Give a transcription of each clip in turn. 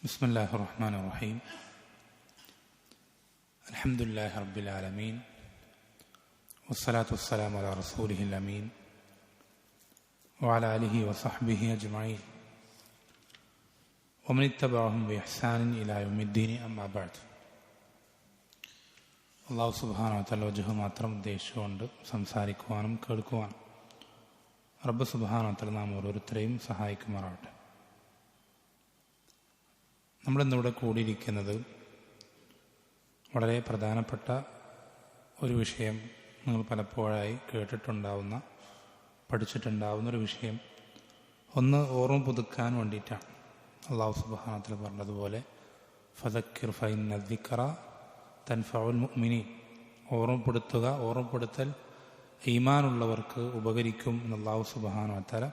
ബിസ്മില്ലാഹിർ റഹ്മാനിർ റഹീം. അൽഹംദുലില്ലാഹി റബ്ബിൽ ആലമീൻ. വസ്സലാത്തു വസ്സലാമു അലാ റസൂലിഹിൽ അമീൻ വഅലാ ആലിഹി വസഹ്ബിഹി അജ്മഈൻ വമൻ ഇത്തബഅഹും ബിഇഹ്സാനിൻ ഇലാ യൗമിദ്ദീൻ. അമ്മാ ബഅദ്. അല്ലാഹു സുബ്ഹാനഹു വ തആല വജ്ഹ് മാത്രം ഉദ്ദേശിച്ചുകൊണ്ട് സംസാരിക്കുവാനും കേൾക്കുവാനും റബ്ബ് സുബ്ഹാനഹു വ തആല നാം ഓരോരുത്തരെയും സഹായിക്കുമാറാവട്ടെ. നമ്മളിന്നിവിടെ കൂടിയിരിക്കുന്നത് വളരെ പ്രധാനപ്പെട്ട ഒരു വിഷയം, നിങ്ങൾ പലപ്പോഴായി കേട്ടിട്ടുണ്ടാവുന്ന പഠിച്ചിട്ടുണ്ടാവുന്നൊരു വിഷയം ഒന്ന് ഓർമ്മ പുതുക്കാൻ വേണ്ടിയിട്ടാണ്. അല്ലാഹു സുബ്ഹാനഹു വ തആല പറഞ്ഞതുപോലെ ഫദക്കിർ ഫഇന്ന ദിക്റ തൻഫഉൽ മുഅ്മിനീൻ. ഓർമ്മപ്പെടുത്തൽ ഈമാനുള്ളവർക്ക് ഉപകരിക്കും എന്ന് അല്ലാഹു സുബ്ഹാനഹു വ തആല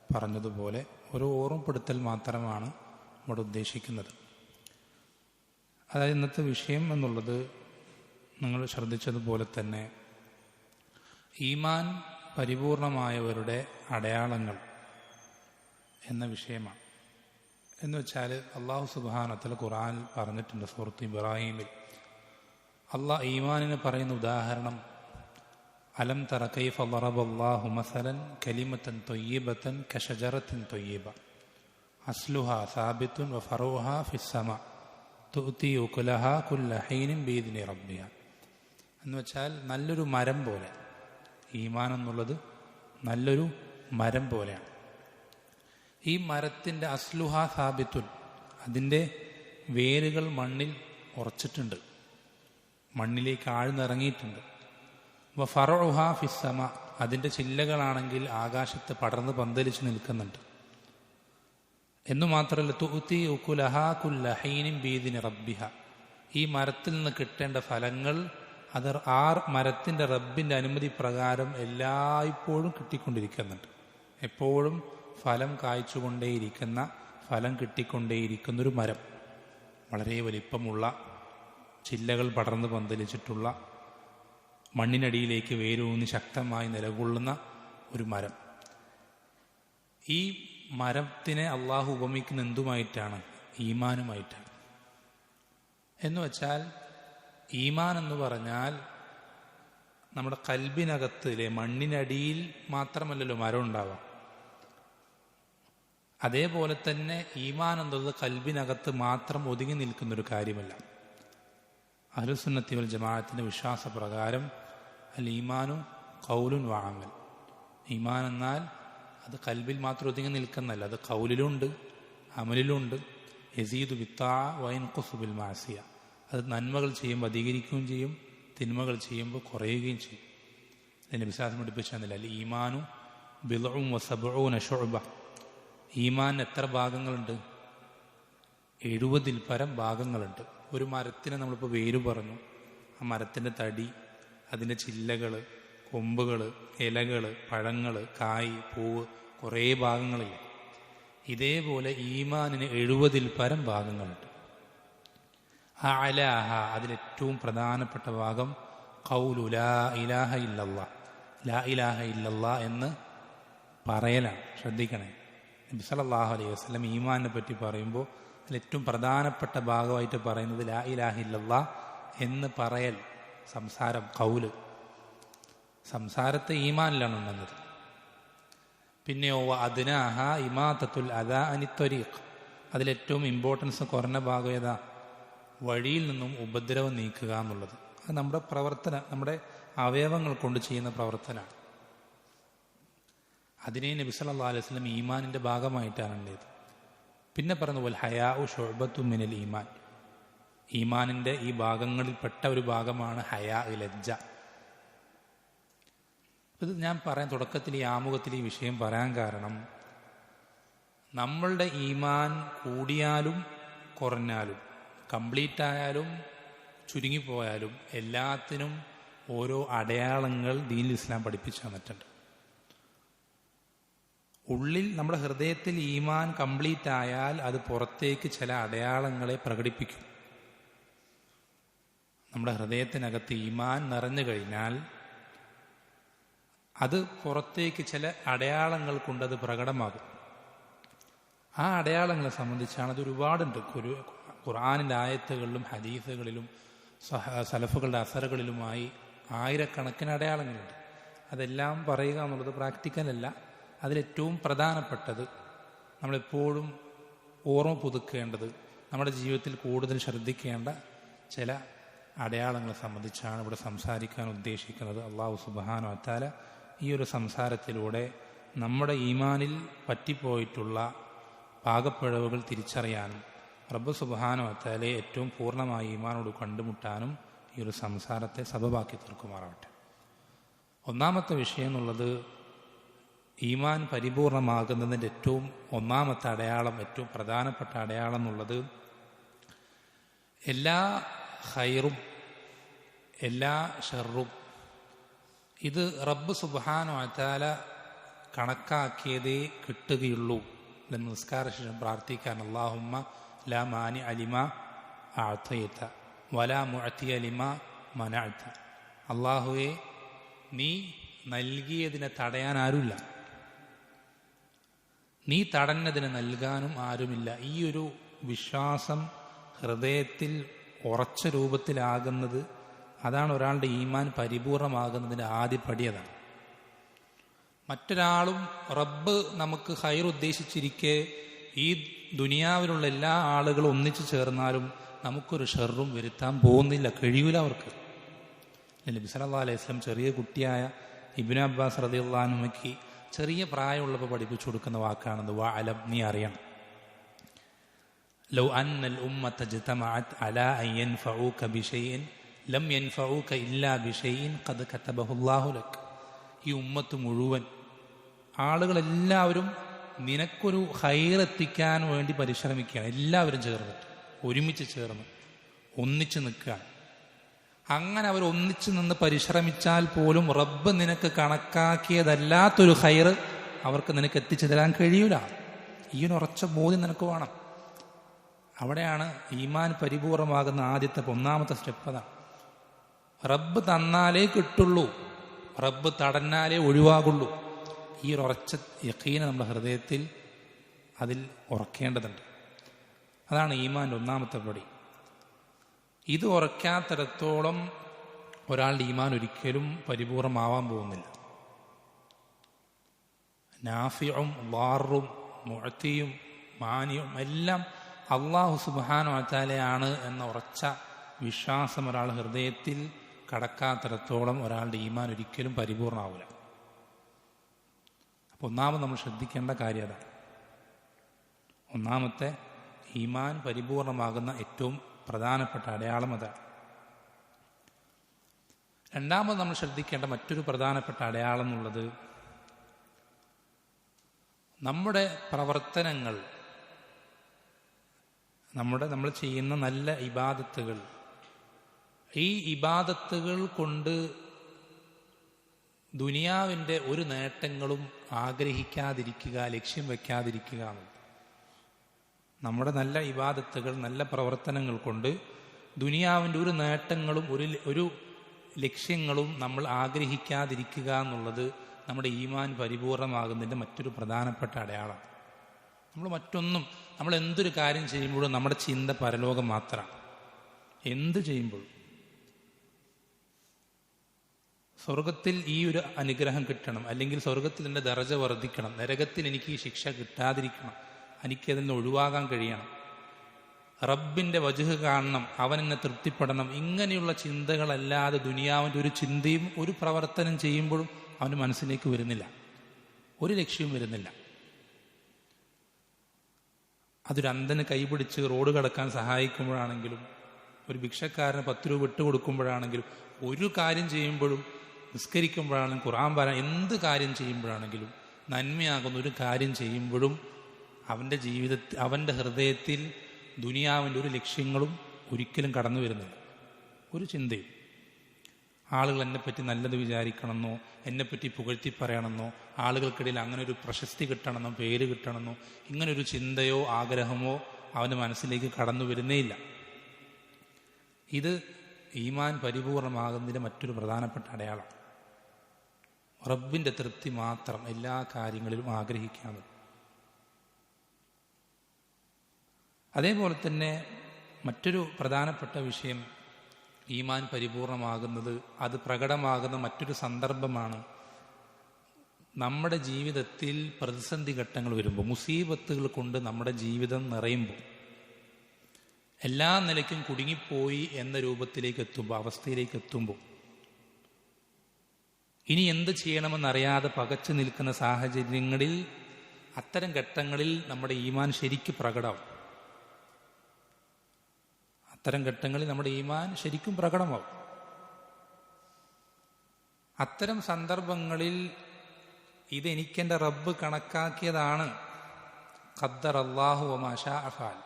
പറഞ്ഞതുപോലെ ഒരു ഓർമ്മപ്പെടുത്തൽ മാത്രമാണ് ഇവിടെ ഉദ്ദേശിക്കുന്നത്. അതായത് ഇന്നത്തെ വിഷയം എന്നുള്ളത് നിങ്ങൾ ശ്രദ്ധിച്ചതുപോലെ തന്നെ ഈമാൻ പരിപൂർണമായവരുടെ അടയാളങ്ങൾ എന്ന വിഷയമാണ്. എന്ന് വെച്ചാൽ അല്ലാഹു സുബ്ഹാനഹു വ തആല ഖുർആനിൽ പറഞ്ഞിട്ടുണ്ട്. സൂറത്ത് ഇബ്രാഹീമിൽ അല്ലാഹ് ഈമാനിന് പറയുന്ന ഉദാഹരണം അലം തറ കൈഫ ളറബല്ലാഹു മസലൻ കലിമത്തൻ ത്വയ്യിബത്തൻ കശജറത്തിൻ ത്വയ്യിബ അസ്ലുഹാ സാബിത്തുൻ വഫറൂഹാ ഫിസ്സമാ തുഅ്തി ഉകുലഹാ കുല്ല ഹീനിൻ ബിഇദ്നി റബ്ബിഹാ. എന്ന് വെച്ചാൽ നല്ലൊരു മരം പോലെ, ഈമാൻ എന്നുള്ളത് നല്ലൊരു മരം പോലെയാണ്. ഈ മരത്തിൻ്റെ അസ്ലുഹാ സാബിത്തുൻ, അതിൻ്റെ വേരുകൾ മണ്ണിൽ ഉറച്ചിട്ടുണ്ട്, മണ്ണിലേക്ക് ആഴ്ന്നിറങ്ങിയിട്ടുണ്ട്. വഫറൂഹാ ഫിസ്സമാ, അതിൻ്റെ ചില്ലകളാണെങ്കിൽ ആകാശത്ത് പടർന്ന് പന്തലിച്ച് നിൽക്കുന്നുണ്ട്. എന്നു മാത്രമല്ല തുഅ്തി ഉകുലഹാ കുല്ല ഹീനിൻ ബിഇദ്നി റബ്ബിഹ, ഈ മരത്തിൽ നിന്ന് കിട്ടേണ്ട ഫലങ്ങൾ അത് മരത്തിൻ്റെ റബ്ബിൻ്റെ അനുമതി പ്രകാരം എല്ലായ്പ്പോഴും കിട്ടിക്കൊണ്ടിരിക്കുന്നുണ്ട്. എപ്പോഴും ഫലം കായ്ച്ചുകൊണ്ടേയിരിക്കുന്ന, ഫലം കിട്ടിക്കൊണ്ടേയിരിക്കുന്നൊരു മരം, വളരെ വലിപ്പമുള്ള, ചില്ലകൾ പടർന്ന് പന്തലിച്ചിട്ടുള്ള, മണ്ണിനടിയിലേക്ക് വേരൂന്നി ശക്തമായി നിലകൊള്ളുന്ന ഒരു മരം. ഈ മരത്തിനെ അള്ളാഹു ഉപമിക്കുന്ന എന്തുമായിട്ടാണ്? ഈമാനുമായിട്ടാണ്. എന്ന് വെച്ചാൽ ഈമാൻ എന്ന് പറഞ്ഞാൽ നമ്മുടെ കൽബിനകത്തിലെ മണ്ണിനടിയിൽ മാത്രമല്ലല്ലോ മരം ഉണ്ടാവാം. അതേപോലെ തന്നെ ഈമാൻ എന്നുള്ളത് കൽബിനകത്ത് മാത്രം ഒതുങ്ങി നിൽക്കുന്നൊരു കാര്യമല്ല. അഹ്ലുസുന്നത്തി വൽ ജമാഅത്തിന്റെ വിശ്വാസപ്രകാരം അൽ ഈമാനു ഖൗലുൻ വ അമൽ. ഈമാൻ എന്നാൽ അത് കൽബിൽ മാത്രം ഒതുങ്ങി നിൽക്കുന്നല്ല, അത് ഖൗലിലുണ്ട്, അമലിലുണ്ട്. യസീദു ബിത്താഅ വയൻഖുസു ബിൽ മഅസിയ, അത് നന്മകൾ ചെയ്യുമ്പോൾ അധികരിക്കുകയും ചെയ്യും, തിന്മകൾ ചെയ്യുമ്പോൾ കുറയുകയും ചെയ്യും. അതിൻ്റെ വിശ്വാസം പഠിപ്പിച്ചു തന്നില്ല. അല്ല ഈമാനു ബിദ്ഉൻ വസബ്ഊന ശുഅബ. ഈമാൻ എത്ര ഭാഗങ്ങളുണ്ട്? 70 പരം ഭാഗങ്ങളുണ്ട്. ഒരു മരത്തിന് നമ്മളിപ്പോൾ വേര് പറഞ്ഞു, ആ മരത്തിൻ്റെ തടി, അതിൻ്റെ ചില്ലകൾ, കൊമ്പുകൾ, ഇലകൾ, പഴങ്ങൾ, കായ്, പൂവ്, കുറേ ഭാഗങ്ങളില്ല. ഇതേപോലെ ഈമാനിന് 70 പരം ഭാഗങ്ങളുണ്ട്. അഅലാഹ, അതിലേറ്റവും പ്രധാനപ്പെട്ട ഭാഗം ഖൗലു ലാ ഇലാഹ ഇല്ലല്ലാഹ്, ലാ ഇലാഹ ഇല്ലല്ലാഹ് എന്ന് പറയലാണ്. ശ്രദ്ധിക്കണേ, നബി സല്ലല്ലാഹു അലൈഹി വസല്ലം ഈമാനിനെ പറ്റി പറയുമ്പോൾ അതിലേറ്റവും പ്രധാനപ്പെട്ട ഭാഗമായിട്ട് പറയുന്നത് ലാ ഇലാഹ ഇല്ലല്ലാഹ് എന്ന് പറയൽ, സംസാരം, ഖൗല്. സംസാരത്തെ ഈമാനിലാണ് ഉണ്ടെന്നത്. പിന്നെയോ അദ്നാഹ ഇമാതത്തുൽ അദാ അനി ത്വരീഖ്, അതിലേറ്റവും ഇമ്പോർട്ടൻസ് കുറഞ്ഞ ഭാഗം ഏതാ? വഴിയിൽ നിന്നും ഉപദ്രവം നീക്കുക എന്നുള്ളത്. അത് നമ്മുടെ പ്രവർത്തനം, നമ്മുടെ അവയവങ്ങൾ കൊണ്ട് ചെയ്യുന്ന പ്രവർത്തനമാണ്. അതിനെ നബി സല്ലല്ലാഹു അലൈഹി വസല്ലം ഈമാനിന്റെ ഭാഗമായിട്ടാണ് ഉള്ളത്. പിന്നെ പറഞ്ഞു വൽ ഹയാഉ ശുഅബത്തു മിനൽ ഈമാൻ, ഈമാനിന്റെ ഈ ഭാഗങ്ങളിൽപ്പെട്ട ഒരു ഭാഗമാണ് ഹയാ, ലജ്ജ. ഇത് ഞാൻ പറയാൻ തുടക്കത്തിൽ, ഈ ആമുഖത്തിൽ ഈ വിഷയം പറയാൻ കാരണം, നമ്മളുടെ ഈമാൻ കൂടിയാലും കുറഞ്ഞാലും, കംപ്ലീറ്റ് ആയാലും ചുരുങ്ങിപ്പോയാലും, എല്ലാത്തിനും ഓരോ അടയാളങ്ങൾ ദീനുൽ ഇസ്ലാം പഠിപ്പിച്ചു തന്നിട്ടുണ്ട്. ഉള്ളിൽ നമ്മുടെ ഹൃദയത്തിൽ ഈമാൻ കംപ്ലീറ്റ് ആയാൽ അത് പുറത്തേക്ക് ചില അടയാളങ്ങളെ പ്രകടിപ്പിക്കും. നമ്മുടെ ഹൃദയത്തിനകത്ത് ഈമാൻ നിറഞ്ഞു കഴിഞ്ഞാൽ അത് പുറത്തേക്ക് ചില അടയാളങ്ങൾ കൊണ്ടത് പ്രകടമാകും. ആ അടയാളങ്ങളെ സംബന്ധിച്ചാണ് അത് ഒരുപാടുണ്ട്. ഖുർആനിൻ്റെ ആയത്തുകളിലും ഹദീസുകളിലും സലഫുകളുടെ അസറുകളിലുമായി ആയിരക്കണക്കിന് അടയാളങ്ങളുണ്ട്. അതെല്ലാം പറയുക എന്നുള്ളത് പ്രാക്ടിക്കലല്ല. അതിലേറ്റവും പ്രധാനപ്പെട്ടത് നമ്മളെപ്പോഴും ഓർമ്മ പുതുക്കേണ്ടത്, നമ്മുടെ ജീവിതത്തിൽ കൂടുതൽ ശ്രദ്ധിക്കേണ്ട ചില അടയാളങ്ങളെ സംബന്ധിച്ചാണ് ഇവിടെ സംസാരിക്കാൻ ഉദ്ദേശിക്കുന്നത്. അള്ളാഹു സുബ്ഹാനഹു വ തആല ഈ ഒരു സംസാരത്തിലൂടെ നമ്മുടെ ഈമാനിൽ പറ്റിപ്പോയിട്ടുള്ള പാകപ്പിഴവുകൾ തിരിച്ചറിയാനും റബ്ബ് സുബ്ഹാനഹു വ തആലയെ ഏറ്റവും പൂർണ്ണമായി ഈമാനോട് കണ്ടുമുട്ടാനും ഈ ഒരു സംസാരത്തെ സബബാക്കി തീർക്കുമാറാവട്ടെ. ഒന്നാമത്തെ വിഷയം എന്നുള്ളത്, ഈമാൻ പരിപൂർണമാകുന്നതിൻ്റെ ഏറ്റവും ഒന്നാമത്തെ അടയാളം, ഏറ്റവും പ്രധാനപ്പെട്ട അടയാളം എന്നുള്ളത്, എല്ലാ ഖൈറും എല്ലാ ഷർറും ഇത് റബ്ബ് സുബ്ഹാനഹു വ തആല കണക്കാക്കിയതേ കിട്ടുകയുള്ളൂ എന്ന് നിസ്കാരശേഷം പ്രാർത്ഥിക്കാൻ അല്ലാഹുമ്മ ലാ മാനി അലിമ അഅതൈത വലാ മുഅതി അലിമ മനഅത. അല്ലാഹുവേ, നീ നൽകിയതിനെ തടയാൻ ആരുമില്ല, നീ തടഞ്ഞതിനെ നൽകാനും ആരുമില്ല. ഈ ഒരു വിശ്വാസം ഹൃദയത്തിൽ ഉറച്ച രൂപത്തിലാകുന്നത്, അതാണ് ഒരാളുടെ ഈമാൻ പരിപൂർണമാകുന്നതിൻ്റെ ആദ്യപടി. അതാണ്. മറ്റൊരാളും റബ്ബ് നമുക്ക് ഖൈർ ഉദ്ദേശിച്ചിരിക്കെ ഈ ദുനിയാവിലുള്ള എല്ലാ ആളുകളും ഒന്നിച്ചു ചേർന്നാലും നമുക്കൊരു ഷർറും വരുത്താൻ പോകുന്നില്ല, കഴിയൂല അവർക്ക്. നബി സല്ലല്ലാഹു അലൈഹി വസല്ലം ചെറിയ കുട്ടിയായ ഇബ്നു അബ്ബാസ് റളിയല്ലാഹു അൻഹുവിക്ക് ചെറിയ പ്രായമുള്ളപ്പോൾ പഠിപ്പിച്ചു കൊടുക്കുന്ന വാക്കാണത്. വഅലം, നീ അറിയണം, ലൗ അന്നൽ ഉമ്മത ജതമഅത് അലാ അൻ യൻഫഊക ബിശൈഇൻ ലം യൻഫഊക ഇല്ലാ ബിശൈഇൻ ഖദ് കതബഹു അല്ലാഹു ലക്. ഈ ഉമ്മത്ത് മുഴുവൻ ആളുകളെല്ലാവരും നിനക്കൊരു ഖൈർ എത്തിക്കാൻ വേണ്ടി പരിശ്രമിക്കുകയാണ്. എല്ലാവരും ചേർന്നിട്ട്, ഒരുമിച്ച് ചേർന്ന് ഒന്നിച്ച് നിൽക്കുകയാണ്. അങ്ങനെ അവർ ഒന്നിച്ചു നിന്ന് പരിശ്രമിച്ചാൽ പോലും റബ്ബ് നിനക്ക് കണക്കാക്കിയതല്ലാത്തൊരു ഖൈർ അവർക്ക് നിനക്ക് എത്തിച്ചു തരാൻ കഴിയൂല. ഈ ഒരു ഉറച്ച ബോധ്യം നിനക്ക് വേണം. അവിടെയാണ് ഈമാൻ പരിപൂർണമാകുന്ന ആദ്യത്തെ ഒന്നാമത്തെ സ്റ്റെപ്പ്. അതാണ്. റബ്ബ് തന്നാലേ കിട്ടുള്ളൂ, റബ്ബ് തടഞ്ഞാലേ ഒഴിവാകുള്ളൂ. ഈ ഒരു ഉറച്ച യഖീന നമ്മുടെ ഹൃദയത്തിൽ അതിൽ ഉറക്കേണ്ടതുണ്ട്. അതാണ് ഈമാൻ്റെ ഒന്നാമത്തെ പടി. ഇത് ഉറക്കാത്തിടത്തോളം ഒരാളുടെ ഈമാൻ ഒരിക്കലും പരിപൂർണമാവാൻ പോകുന്നില്ല. നാഫിഉം ളാറും മുഅ്തിയും മാനിയും എല്ലാം അല്ലാഹു സുബ്ഹാനഹു വ തആലയാണ് എന്ന ഉറച്ച വിശ്വാസം ഒരാൾ ഹൃദയത്തിൽ കടക്കാത്തിടത്തോളം ഒരാളുടെ ഈമാൻ ഒരിക്കലും പരിപൂർണമാവില്ല. അപ്പോൾ ഒന്നാമത് നമ്മൾ ശ്രദ്ധിക്കേണ്ട കാര്യം അതാണ്. ഒന്നാമത്തെ ഈമാൻ പരിപൂർണമാകുന്ന ഏറ്റവും പ്രധാനപ്പെട്ട അടയാളം അതാണ്. രണ്ടാമത് നമ്മൾ ശ്രദ്ധിക്കേണ്ട മറ്റൊരു പ്രധാനപ്പെട്ട അടയാളം എന്നുള്ളത്, നമ്മുടെ പ്രവർത്തനങ്ങൾ, നമ്മൾ ചെയ്യുന്ന നല്ല ഇബാദത്തുകൾ, ഈ ഇബാദത്തുകൾ കൊണ്ട് ദുനിയാവിൻ്റെ ഒരു നേട്ടങ്ങളും ആഗ്രഹിക്കാതിരിക്കുക, ലക്ഷ്യം വയ്ക്കാതിരിക്കുക. നമ്മുടെ നല്ല ഇബാദത്തുകൾ, നല്ല പ്രവർത്തനങ്ങൾ കൊണ്ട് ദുനിയാവിൻ്റെ ഒരു നേട്ടങ്ങളും ഒരു ലക്ഷ്യങ്ങളും നമ്മൾ ആഗ്രഹിക്കാതിരിക്കുക എന്നുള്ളത് നമ്മുടെ ഈമാൻ പരിപൂർണമാകുന്നതിൻ്റെ മറ്റൊരു പ്രധാനപ്പെട്ട അടയാളം. നമ്മൾ എന്തൊരു കാര്യം ചെയ്യുമ്പോഴും നമ്മുടെ ചിന്ത പരലോകം മാത്രമാണ്. എന്ത് ചെയ്യുമ്പോഴും സ്വർഗത്തിൽ ഈ ഒരു അനുഗ്രഹം കിട്ടണം, അല്ലെങ്കിൽ സ്വർഗത്തിൽ എൻ്റെ ദറജ വർദ്ധിക്കണം, നരകത്തിൽ എനിക്ക് ഈ ശിക്ഷ കിട്ടാതിരിക്കണം, എനിക്കതിൽ നിന്ന് ഒഴിവാകാൻ കഴിയണം, റബ്ബിൻ്റെ വജ്ഹ് കാണണം, അവൻ എന്നെ തൃപ്തിപ്പെടണം, ഇങ്ങനെയുള്ള ചിന്തകളല്ലാതെ ദുനിയാവിൻ്റെ ഒരു ചിന്തയും ഒരു പ്രവർത്തനം ചെയ്യുമ്പോഴും അവൻ്റെ മനസ്സിലേക്ക് വരുന്നില്ല, ഒരു ലക്ഷ്യവും വരുന്നില്ല. അതൊരു അന്ധന് കൈപിടിച്ച് റോഡ് കടക്കാൻ സഹായിക്കുമ്പോഴാണെങ്കിലും, ഒരു ഭിക്ഷക്കാരന് 10 രൂപ ഇട്ട് കൊടുക്കുമ്പോഴാണെങ്കിലും, ഒരു കാര്യം ചെയ്യുമ്പോഴും, നിസ്കരിക്കുമ്പോഴാണെങ്കിലും, ഖുർആൻ പാരായണം, എന്ത് കാര്യം ചെയ്യുമ്പോഴാണെങ്കിലും, നന്മയാകുന്ന ഒരു കാര്യം ചെയ്യുമ്പോഴും അവൻ്റെ ജീവിതത്തിൽ, അവൻ്റെ ഹൃദയത്തിൽ ദുനിയാവിൻ്റെ ഒരു ലക്ഷ്യങ്ങളും ഒരിക്കലും കടന്നു വരുന്നില്ല, ഒരു ചിന്തയും. ആളുകൾ എന്നെപ്പറ്റി നല്ലത് വിചാരിക്കണമെന്നോ, എന്നെപ്പറ്റി പുകഴ്ത്തി പറയണമെന്നോ, ആളുകൾക്കിടയിൽ അങ്ങനെ ഒരു പ്രശസ്തി കിട്ടണമെന്നോ, പേര് കിട്ടണമെന്നോ, ഇങ്ങനൊരു ചിന്തയോ ആഗ്രഹമോ അവൻ്റെ മനസ്സിലേക്ക് കടന്നു വരുന്നേയില്ല. ഇത് ഈമാൻ പരിപൂർണമാകുന്നതിൻ്റെ മറ്റൊരു പ്രധാനപ്പെട്ട അടയാളം. റബ്ബിൻ്റെ തൃപ്തി മാത്രം എല്ലാ കാര്യങ്ങളിലും ആഗ്രഹിക്കാതെ. അതേപോലെ തന്നെ മറ്റൊരു പ്രധാനപ്പെട്ട വിഷയം, ഈമാൻ പരിപൂർണമാകുന്നത്, അത് പ്രകടമാകുന്ന മറ്റൊരു സന്ദർഭമാണ് നമ്മുടെ ജീവിതത്തിൽ പ്രതിസന്ധി ഘട്ടങ്ങൾ വരുമ്പോൾ, മുസീബത്തുകൾ കൊണ്ട് നമ്മുടെ ജീവിതം നിറയുമ്പോൾ, എല്ലാ നിലയ്ക്കും കുടുങ്ങിപ്പോയി എന്ന രൂപത്തിലേക്ക് എത്തുമ്പോൾ, അവസ്ഥയിലേക്ക് എത്തുമ്പോൾ, ഇനി എന്ത് ചെയ്യണമെന്നറിയാതെ പകച്ചു നിൽക്കുന്ന സാഹചര്യങ്ങളിൽ, അത്തരം ഘട്ടങ്ങളിൽ നമ്മുടെ ഈമാൻ ശരിക്കും പ്രകടമാവും. അത്തരം ഘട്ടങ്ങളിൽ നമ്മുടെ ഈമാൻ ശരിക്കും പ്രകടമാവും. അത്തരം സന്ദർഭങ്ങളിൽ ഇതെനിക്കെൻ്റെ റബ്ബ് കണക്കാക്കിയതാണ്, ഖദ്ദർ അല്ലാഹു വമാ ശാഅ ഫഅൽ,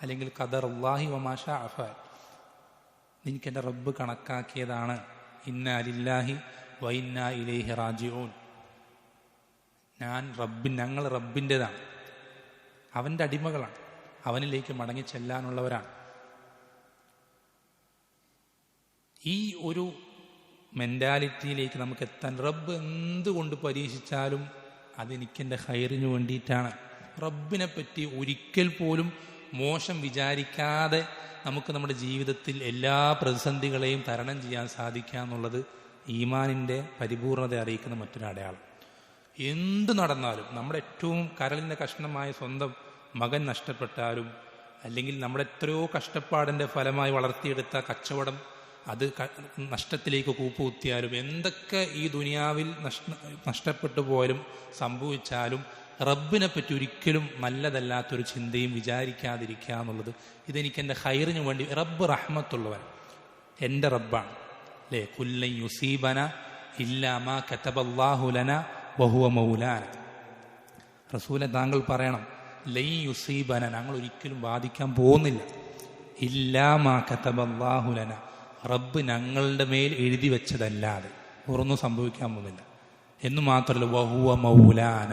അല്ലെങ്കിൽ ഖദർ അല്ലാഹി വമാ ശാഅ ഫഅൽ, എനിക്കെൻ്റെ റബ്ബ് കണക്കാക്കിയതാണ്, ഇന്നാ ലില്ലാഹി വ ഇന്നാ ഇലൈഹി റാജിഊൻ, ഞങ്ങൾ റബ്ബിൻ്റെതാണ്, അവൻ്റെ അടിമകളാണ്, അവനിലേക്ക് മടങ്ങി ചെല്ലാനുള്ളവരാണ്. ഈ ഒരു മെൻറ്റാലിറ്റിയിലേക്ക് നമുക്ക് എത്താൻ, റബ്ബ് എന്തുകൊണ്ട് പരീക്ഷിച്ചാലും അതെനിക്കെൻ്റെ ഖൈറിന് വേണ്ടിയിട്ടാണ്, റബ്ബിനെ പറ്റി ഒരിക്കൽ പോലും മോശം വിചാരിക്കാതെ നമുക്ക് നമ്മുടെ ജീവിതത്തിൽ എല്ലാ പ്രതിസന്ധികളെയും തരണം ചെയ്യാൻ സാധിക്കുക എന്നുള്ളത് ഈമാനിൻ്റെ പരിപൂർണത അറിയിക്കുന്ന മറ്റൊരു അടയാളം. എന്ത് നടന്നാലും, നമ്മുടെ ഏറ്റവും കരളിൻ്റെ കഷ്ണമായ സ്വന്തം മകൻ നഷ്ടപ്പെട്ടാലും, അല്ലെങ്കിൽ നമ്മുടെ എത്രയോ കഷ്ടപ്പാടിൻ്റെ ഫലമായി വളർത്തിയെടുത്ത കച്ചവടം അത് നഷ്ടത്തിലേക്ക് കൂപ്പുകുത്തിയാലും, എന്തൊക്കെ ഈ ദുനിയാവിൽ നഷ്ടപ്പെട്ടു പോയാലും സംഭവിച്ചാലും റബ്ബിനെ പറ്റി ഒരിക്കലും നല്ലതല്ലാത്തൊരു ചിന്തയും വിചാരിക്കാതിരിക്കുക എന്നുള്ളത്, ഇതെനിക്കെൻ്റെ ഖൈറിന് വേണ്ടി, റബ്ബ് റഹ്മത്തുള്ളവൻ, എൻ്റെ റബ്ബാണ് അല്ലേ. കുല്ലൻ യുസീബന ഇല്ലാ മാ കതബല്ലാഹു ലനാ വഹുവ മൗലാന. റസൂലെ താങ്കൾ പറയണം, ലൈ യുസീബന, ഞങ്ങൾ ഒരിക്കലും ബാധിക്കാൻ പോകുന്നില്ല, ഇല്ലാ മാ കതബല്ലാഹു ലനാ, റബ്ബ് ഞങ്ങളുടെ മേൽ എഴുതി വെച്ചതല്ലാതെ ഒന്നും സംഭവിക്കാൻ പോകുന്നില്ല. എന്നു മാത്രമല്ല, വഹുവ മൗലാന,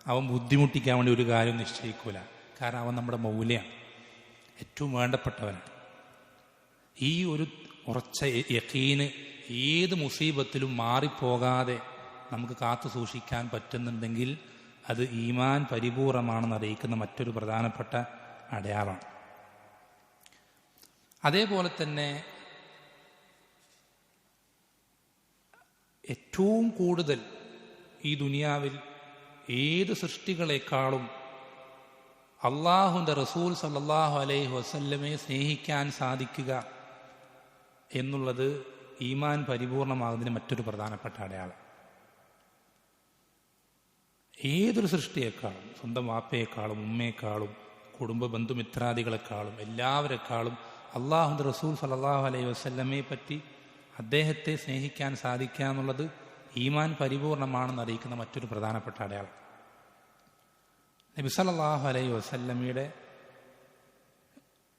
അവൻ ബുദ്ധിമുട്ടിക്കാൻ വേണ്ടി ഒരു കാര്യം നിശ്ചയിക്കൂല, കാരണം അവൻ നമ്മുടെ മൗലയാണ്, ഏറ്റവും വേണ്ടപ്പെട്ടവനാണ്. ഈ ഒരു ഉറച്ച യഖീന് ഏത് മുസീബത്തിലും മാറിപ്പോകാതെ നമുക്ക് കാത്തു സൂക്ഷിക്കാൻ പറ്റുന്നുണ്ടെങ്കിൽ അത് ഈമാൻ പരിപൂർണമാണെന്ന് അറിയിക്കുന്ന മറ്റൊരു പ്രധാനപ്പെട്ട അടയാളമാണ്. അതേപോലെ തന്നെ ഏറ്റവും കൂടുതൽ ഈ ദുനിയാവിൽ ഏത് സൃഷ്ടികളെക്കാളും അള്ളാഹുവിൻ്റെ റസൂൽ സല്ലല്ലാഹു അലൈഹി വസല്ലമയെ സ്നേഹിക്കാൻ സാധിക്കുക എന്നുള്ളത് ഈമാൻ പരിപൂർണമാകുന്നതിന് മറ്റൊരു പ്രധാനപ്പെട്ട അടയാളം. ഏതൊരു സൃഷ്ടിയേക്കാളും, സ്വന്തം വാപ്പയെക്കാളും ഉമ്മയെക്കാളും കുടുംബ ബന്ധുമിത്രാദികളെക്കാളും എല്ലാവരെക്കാളും അള്ളാഹുവിൻ്റെ റസൂൽ സല്ലല്ലാഹു അലൈഹി വസല്ലമയെ പറ്റി, അദ്ദേഹത്തെ സ്നേഹിക്കാൻ സാധിക്കുക എന്നുള്ളത് ഈമാൻ പരിപൂർണമാണെന്ന് അറിയിക്കുന്ന മറ്റൊരു പ്രധാനപ്പെട്ട അടയാളം. നബി സല്ലല്ലാഹു അലൈഹി വസല്ലമയുടെ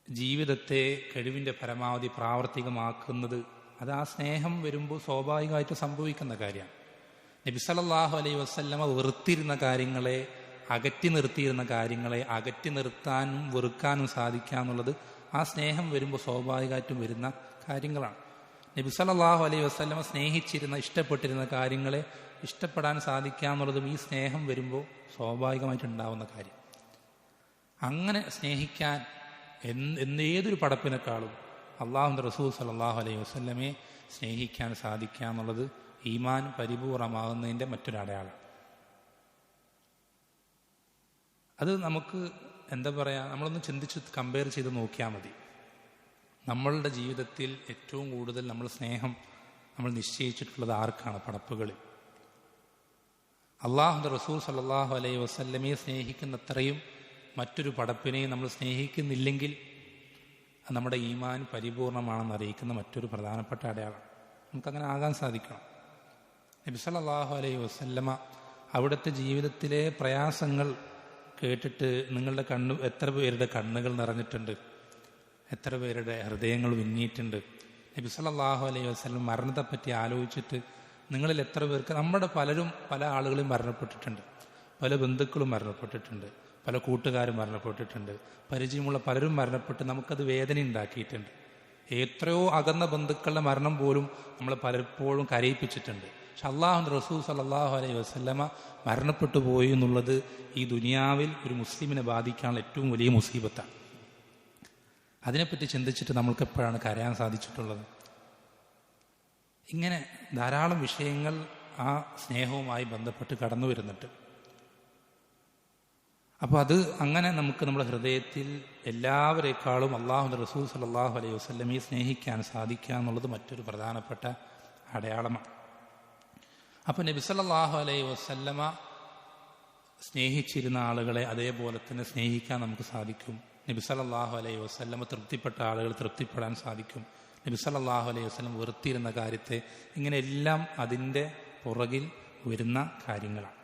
ജീവിതത്തെ കഴിവിൻ്റെ പരമാവധി പ്രാവർത്തികമാക്കുന്നത്, അത് ആ സ്നേഹം വരുമ്പോൾ സ്വാഭാവികമായിട്ട് സംഭവിക്കുന്ന കാര്യമാണ്. നബി സല്ലല്ലാഹു അലൈഹി വസല്ലമ വെറുത്തിരുന്ന കാര്യങ്ങളെ, അകറ്റി നിർത്തിയിരുന്ന കാര്യങ്ങളെ അകറ്റി നിർത്താനും വെറുക്കാനും സാധിക്കുക എന്നുള്ളത് ആ സ്നേഹം വരുമ്പോൾ സ്വാഭാവികമായിട്ടും വരുന്ന കാര്യങ്ങളാണ്. നബി സല്ലല്ലാഹു അലൈഹി വസല്ലമ സ്നേഹിച്ചിരുന്ന, ഇഷ്ടപ്പെട്ടിരുന്ന കാര്യങ്ങളെ ഇഷ്ടപ്പെടാൻ സാധിക്കുക എന്നുള്ളതും ഈ സ്നേഹം വരുമ്പോൾ സ്വാഭാവികമായിട്ടുണ്ടാവുന്ന കാര്യം. അങ്ങനെ സ്നേഹിക്കാൻ ഏതൊരു പടപ്പിനേക്കാളും അള്ളാഹുവിൻ്റെ റസൂൽ സല്ലല്ലാഹു അലൈഹി വസല്ലമയെ സ്നേഹിക്കാൻ സാധിക്കുക എന്നുള്ളത് ഈമാൻ പരിപൂർണമാകുന്നതിൻ്റെ മറ്റൊരു അടയാളം. അത് നമുക്ക് എന്താ പറയുക, നമ്മളൊന്ന് ചിന്തിച്ച് കമ്പയർ ചെയ്ത് നോക്കിയാൽ മതി. നമ്മളുടെ ജീവിതത്തിൽ ഏറ്റവും കൂടുതൽ നമ്മൾ നിശ്ചയിച്ചിട്ടുള്ളത് ആർക്കാണ്? പടപ്പുകളിൽ. അള്ളാഹുവിൻ്റെ റസൂൽ സല്ലല്ലാഹു അലൈഹി വസല്ലമയെ സ്നേഹിക്കുന്നത്രയും മറ്റൊരു പടപ്പിനെയും നമ്മൾ സ്നേഹിക്കുന്നില്ലെങ്കിൽ നമ്മുടെ ഈമാൻ പരിപൂർണമാണെന്ന് അറിയിക്കുന്ന മറ്റൊരു പ്രധാനപ്പെട്ട അടയാളം. നമുക്കങ്ങനെ ആകാൻ സാധിക്കണം. നബി സല്ലല്ലാഹു അലൈഹി വസല്ലമ അവിടുത്തെ ജീവിതത്തിലെ പ്രയാസങ്ങൾ കേട്ടിട്ട് നിങ്ങളുടെ എത്ര പേരുടെ കണ്ണുകൾ നിറഞ്ഞിട്ടുണ്ട്, എത്ര പേരുടെ ഹൃദയങ്ങൾ വിങ്ങിയിട്ടുണ്ട്. നബി സല്ലല്ലാഹു അലൈഹി വസല്ലം മരണത്തെപ്പറ്റി ആലോചിച്ചിട്ട് നിങ്ങളിൽ എത്ര പേർക്ക്, നമ്മുടെ പല ആളുകളും മരണപ്പെട്ടിട്ടുണ്ട്, പല ബന്ധുക്കളും മരണപ്പെട്ടിട്ടുണ്ട്, പല കൂട്ടുകാരും മരണപ്പെട്ടിട്ടുണ്ട്, പരിചയമുള്ള പലരും മരണപ്പെട്ട് നമുക്കത് വേദന ഉണ്ടാക്കിയിട്ടുണ്ട്. എത്രയോ അകന്ന ബന്ധുക്കളുടെ മരണം പോലും നമ്മളെ പലപ്പോഴും കരയിപ്പിച്ചിട്ടുണ്ട്. പക്ഷെ അള്ളാഹുവിൻ്റെ റസൂൽ സല്ലല്ലാഹു അലൈഹി വസല്ലമ മരണപ്പെട്ടു പോയി എന്നുള്ളത് ഈ ദുനിയാവിൽ ഒരു മുസ്ലിമിനെ ബാധിക്കാനുള്ള ഏറ്റവും വലിയ മുസീബത്താണ്. അതിനെപ്പറ്റി ചിന്തിച്ചിട്ട് നമ്മൾക്ക് എപ്പോഴാണ് കരയാൻ സാധിച്ചിട്ടുള്ളത്? ഇങ്ങനെ ധാരാളം വിഷയങ്ങൾ ആ സ്നേഹവുമായി ബന്ധപ്പെട്ട് കടന്നു വരുന്നുണ്ട്. അപ്പോൾ അത് അങ്ങനെ നമുക്ക് നമ്മുടെ ഹൃദയത്തിൽ എല്ലാവരേക്കാളും അള്ളാഹുവിൻ്റെ റസൂൽ സല്ലല്ലാഹു അലൈഹി വസല്ലമയെ സ്നേഹിക്കാൻ സാധിക്കുക എന്നുള്ളത് മറ്റൊരു പ്രധാനപ്പെട്ട അടയാളമാണ്. അപ്പോൾ നബി സല്ലല്ലാഹു അലൈഹി വസല്ലമ സ്നേഹിച്ചിരുന്ന ആളുകളെ അതേപോലെ തന്നെ സ്നേഹിക്കാൻ നമുക്ക് സാധിക്കും. നബി സല്ലല്ലാഹു അലൈഹി വസല്ലമ തൃപ്തിപ്പെട്ട ആളുകൾ തൃപ്തിപ്പെടാൻ സാധിക്കും. നബി സല്ലല്ലാഹു അലൈഹി വസല്ലം വെറുത്തിരുന്ന കാര്യത്തെ, ഇങ്ങനെ എല്ലാം അതിൻ്റെ പുറകിൽ വരുന്ന കാര്യങ്ങളാണ്.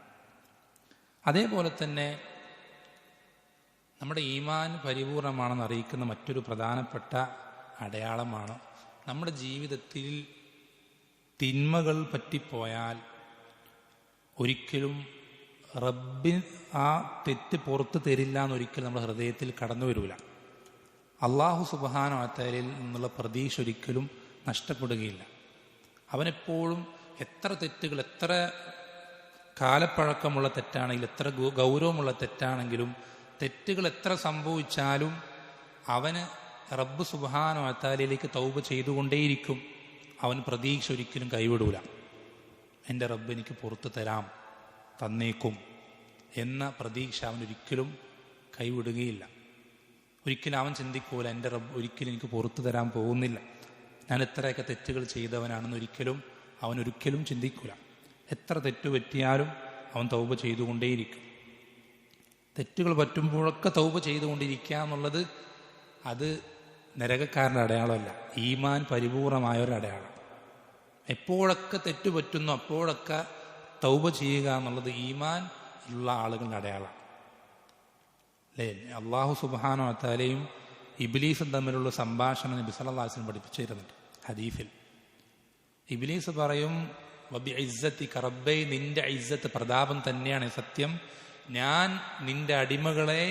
അതേപോലെ തന്നെ നമ്മുടെ ഈമാൻ പരിപൂർണമാണെന്ന് അറിയിക്കുന്ന മറ്റൊരു പ്രധാനപ്പെട്ട അടയാളമാണ് നമ്മുടെ ജീവിതത്തിൽ തിന്മകൾ പറ്റിപ്പോയാൽ ഒരിക്കലും റബ്ബിന് ആ തെറ്റ് പുറത്ത് തരില്ല എന്നൊരിക്കലും നമ്മുടെ ഹൃദയത്തിൽ കടന്നു വരില്ല. അള്ളാഹു സുബ്ഹാനഹു വ തആലയിൽ നിന്നുള്ള പ്രതീക്ഷ ഒരിക്കലും നഷ്ടപ്പെടുകയില്ല. അവനെപ്പോഴും എത്ര തെറ്റുകൾ, എത്ര കാലപ്പഴക്കമുള്ള തെറ്റാണെങ്കിലും, എത്ര ഗൗരവമുള്ള തെറ്റാണെങ്കിലും, തെറ്റുകൾ എത്ര സംഭവിച്ചാലും അവന് റബ്ബ് സുബ്ഹാനഹു വ തആലയിലേക്ക് തൗബ ചെയ്തുകൊണ്ടേയിരിക്കും. അവൻ പ്രതീക്ഷ ഒരിക്കലും കൈവിടൂല. എൻ്റെ റബ്ബ് എനിക്ക് പുറത്തു തരാം, തന്നേക്കും എന്ന പ്രതീക്ഷ അവനൊരിക്കലും കൈവിടുകയില്ല. ഒരിക്കലും അവൻ ചിന്തിക്കൂല എൻ്റെ റബ്ബ് ഒരിക്കലും എനിക്ക് പുറത്തു തരാൻ പോകുന്നില്ല, ഞാൻ എത്രയൊക്കെ തെറ്റുകൾ ചെയ്തവനാണെന്ന് അവനൊരിക്കലും ചിന്തിക്കൂല. എത്ര തെറ്റു പറ്റിയാലും അവൻ തൗബ ചെയ്തുകൊണ്ടേയിരിക്കും. തെറ്റുകൾ പറ്റുമ്പോഴൊക്കെ തൗബ ചെയ്തുകൊണ്ടിരിക്കുക എന്നുള്ളത് അത് നരകക്കാരൻ്റെ അടയാളമല്ല, ഈമാൻ പരിപൂർണമായ ഒരു അടയാളം. എപ്പോഴൊക്കെ തെറ്റു പറ്റുന്നു അപ്പോഴൊക്കെ തൗബ ചെയ്യുക എന്നുള്ളത് ഈമാൻ ഉള്ള ആളുകളുടെ അടയാളമാണ്. അല്ലേ? അള്ളാഹു സുബ്ഹാനഹു വ തആലയും ഇബ്ലീസും തമ്മിലുള്ള സംഭാഷണം നബി സല്ലല്ലാഹു അലൈഹി വസല്ലം പഠിപ്പിച്ചിരുന്നുണ്ട് ഹദീസിൽ. ഇബ്ലീസ് പറയും, വബി ഇസ്സതിക റബ്ബേ, നിന്റെ ഇസ്സത്ത് പ്രതാപം തന്നെയാണ് സത്യം, ഞാൻ നിന്റെ അടിമകളെ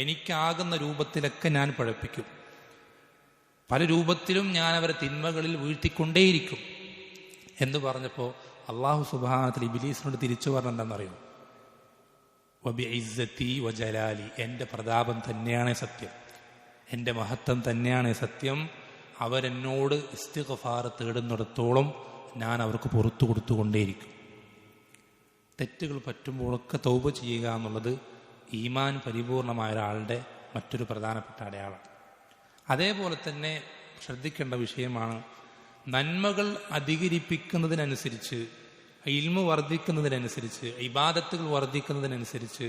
എനിക്കാകുന്ന രൂപത്തിലൊക്കെ ഞാൻ പഴപ്പിക്കും, പല രൂപത്തിലും ഞാൻ അവരെ തിന്മകളിൽ വീഴ്ത്തിക്കൊണ്ടേയിരിക്കും എന്ന് പറഞ്ഞപ്പോൾ അള്ളാഹു സുബ്ഹാനഹു വ തആല ഇബ്ലീസിനോട് തിരിച്ചു പറഞ്ഞെന്താണെന്നറിയോ? വബി ഇസ്സതി വ ജലാലി, എൻ്റെ പ്രതാപം തന്നെയാണ് സത്യം, എൻ്റെ മഹത്വം തന്നെയാണ് സത്യം, അവരെന്നോട് ഇസ്തിഗ്ഫാർ തേടുന്നിടത്തോളം ഞാൻ അവർക്ക് പുറത്തു കൊടുത്തുകൊണ്ടേയിരിക്കും. തെറ്റുകൾ പറ്റുമ്പോഴൊക്കെ തൗബ ചെയ്യുക എന്നുള്ളത് ഈമാൻ പരിപൂർണമായ ഒരാളുടെ മറ്റൊരു പ്രധാനപ്പെട്ട അടയാളം. അതേപോലെ തന്നെ ശ്രദ്ധിക്കേണ്ട വിഷയമാണ്, നന്മകൾ അധികരിപ്പിക്കുന്നതിനനുസരിച്ച്, ഇൽമു വർദ്ധിക്കുന്നതിനനുസരിച്ച്, ഇബാദത്തുകൾ വർദ്ധിക്കുന്നതിനനുസരിച്ച്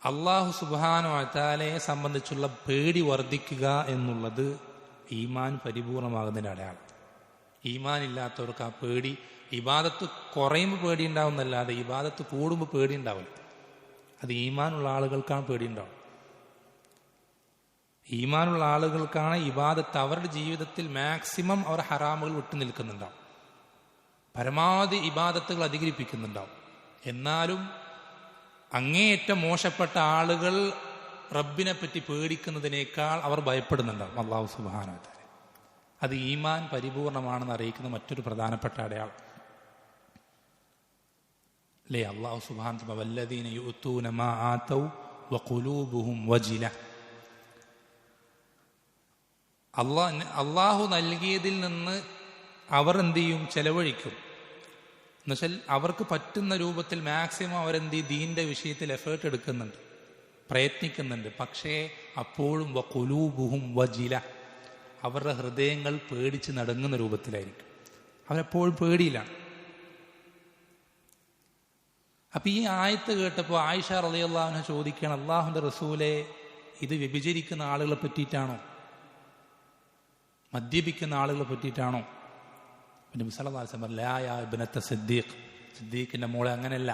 അള്ളാഹു സുബ്ഹാനഹു വ തആലയെ സംബന്ധിച്ചുള്ള പേടി വർദ്ധിക്കുക എന്നുള്ളത് ഈമാൻ പരിപൂർണമാകുന്നതിൻ്റെ അടയാളം. ഈമാൻ ഇല്ലാത്തവർക്ക് ആ പേടി, ഇബാദത്ത് കുറയുമ്പോൾ പേടി ഉണ്ടാവുന്നല്ലാതെ ഇബാദത്ത് കൂടുമ്പോൾ പേടി ഉണ്ടാവില്ല. അത് ഈമാനുള്ള ആളുകൾക്കാണ് പേടി ഉണ്ടാവും. ഈമാനുള്ള ആളുകൾക്കാണ് ഇബാദത്ത്, അവരുടെ ജീവിതത്തിൽ മാക്സിമം അവർ ഹറാമുകൾ വിട്ടു നിൽക്കുന്നുണ്ടാവും, പരമാവധി ഇബാദത്തുകൾ അധികരിപ്പിക്കുന്നുണ്ടാവും. എന്നാലും അങ്ങേയറ്റം മോശപ്പെട്ട ആളുകൾ റബ്ബിനെ പറ്റി പേടിക്കുന്നതിനേക്കാൾ അവർ ഭയപ്പെടുന്നുണ്ടാവും അല്ലാഹു സുബ്ഹാനഹു വ തആല. അത് ഈമാൻ പരിപൂർണമാണെന്ന് അറിയിക്കുന്ന മറ്റൊരു പ്രധാനപ്പെട്ട അടയാളം അല്ലേ? അല്ലാഹു സുബ്ഹാനഹു വ തആല വല്ലദീന യുഅ്തൂന മാ ആതൗ വഖുലൂബുഹും വജില, അള്ളാഹു നൽകിയതിൽ നിന്ന് അവർ എന്ത് ചെയ്യും? ചെലവഴിക്കും. എന്നുവെച്ചാൽ അവർക്ക് പറ്റുന്ന രൂപത്തിൽ മാക്സിമം അവരെന്ത് ചെയ്യും? ദീൻ്റെ വിഷയത്തിൽ എഫേർട്ട് എടുക്കുന്നുണ്ട്, പ്രയത്നിക്കുന്നുണ്ട്. പക്ഷേ അപ്പോഴും വഖുലൂബുഹും വജില, അവരുടെ ഹൃദയങ്ങൾ പേടിച്ച് നടുങ്ങുന്ന രൂപത്തിലായിരിക്കും. അവരെപ്പോഴും പേടിയിലാണ്. അപ്പം ഈ ആയത്ത് കേട്ടപ്പോൾ ആയിഷ റളിയല്ലാഹു അൻഹ ചോദിക്കുകയാണ്, അള്ളാഹുവിൻ്റെ റസൂലെ, ഇത് വ്യഭിചരിക്കുന്ന ആളുകളെ പറ്റിയിട്ടാണോ, മദ്യപിക്കുന്ന ആളുകളെ പറ്റിയിട്ടാണോ? നബി സല്ലല്ലാഹു അലൈഹി വസല്ലം ലാ യാ ഇബ്നത സിദ്ദീഖ്, സിദ്ദീഖിൻ്റെ മോളെ, അങ്ങനെയല്ല,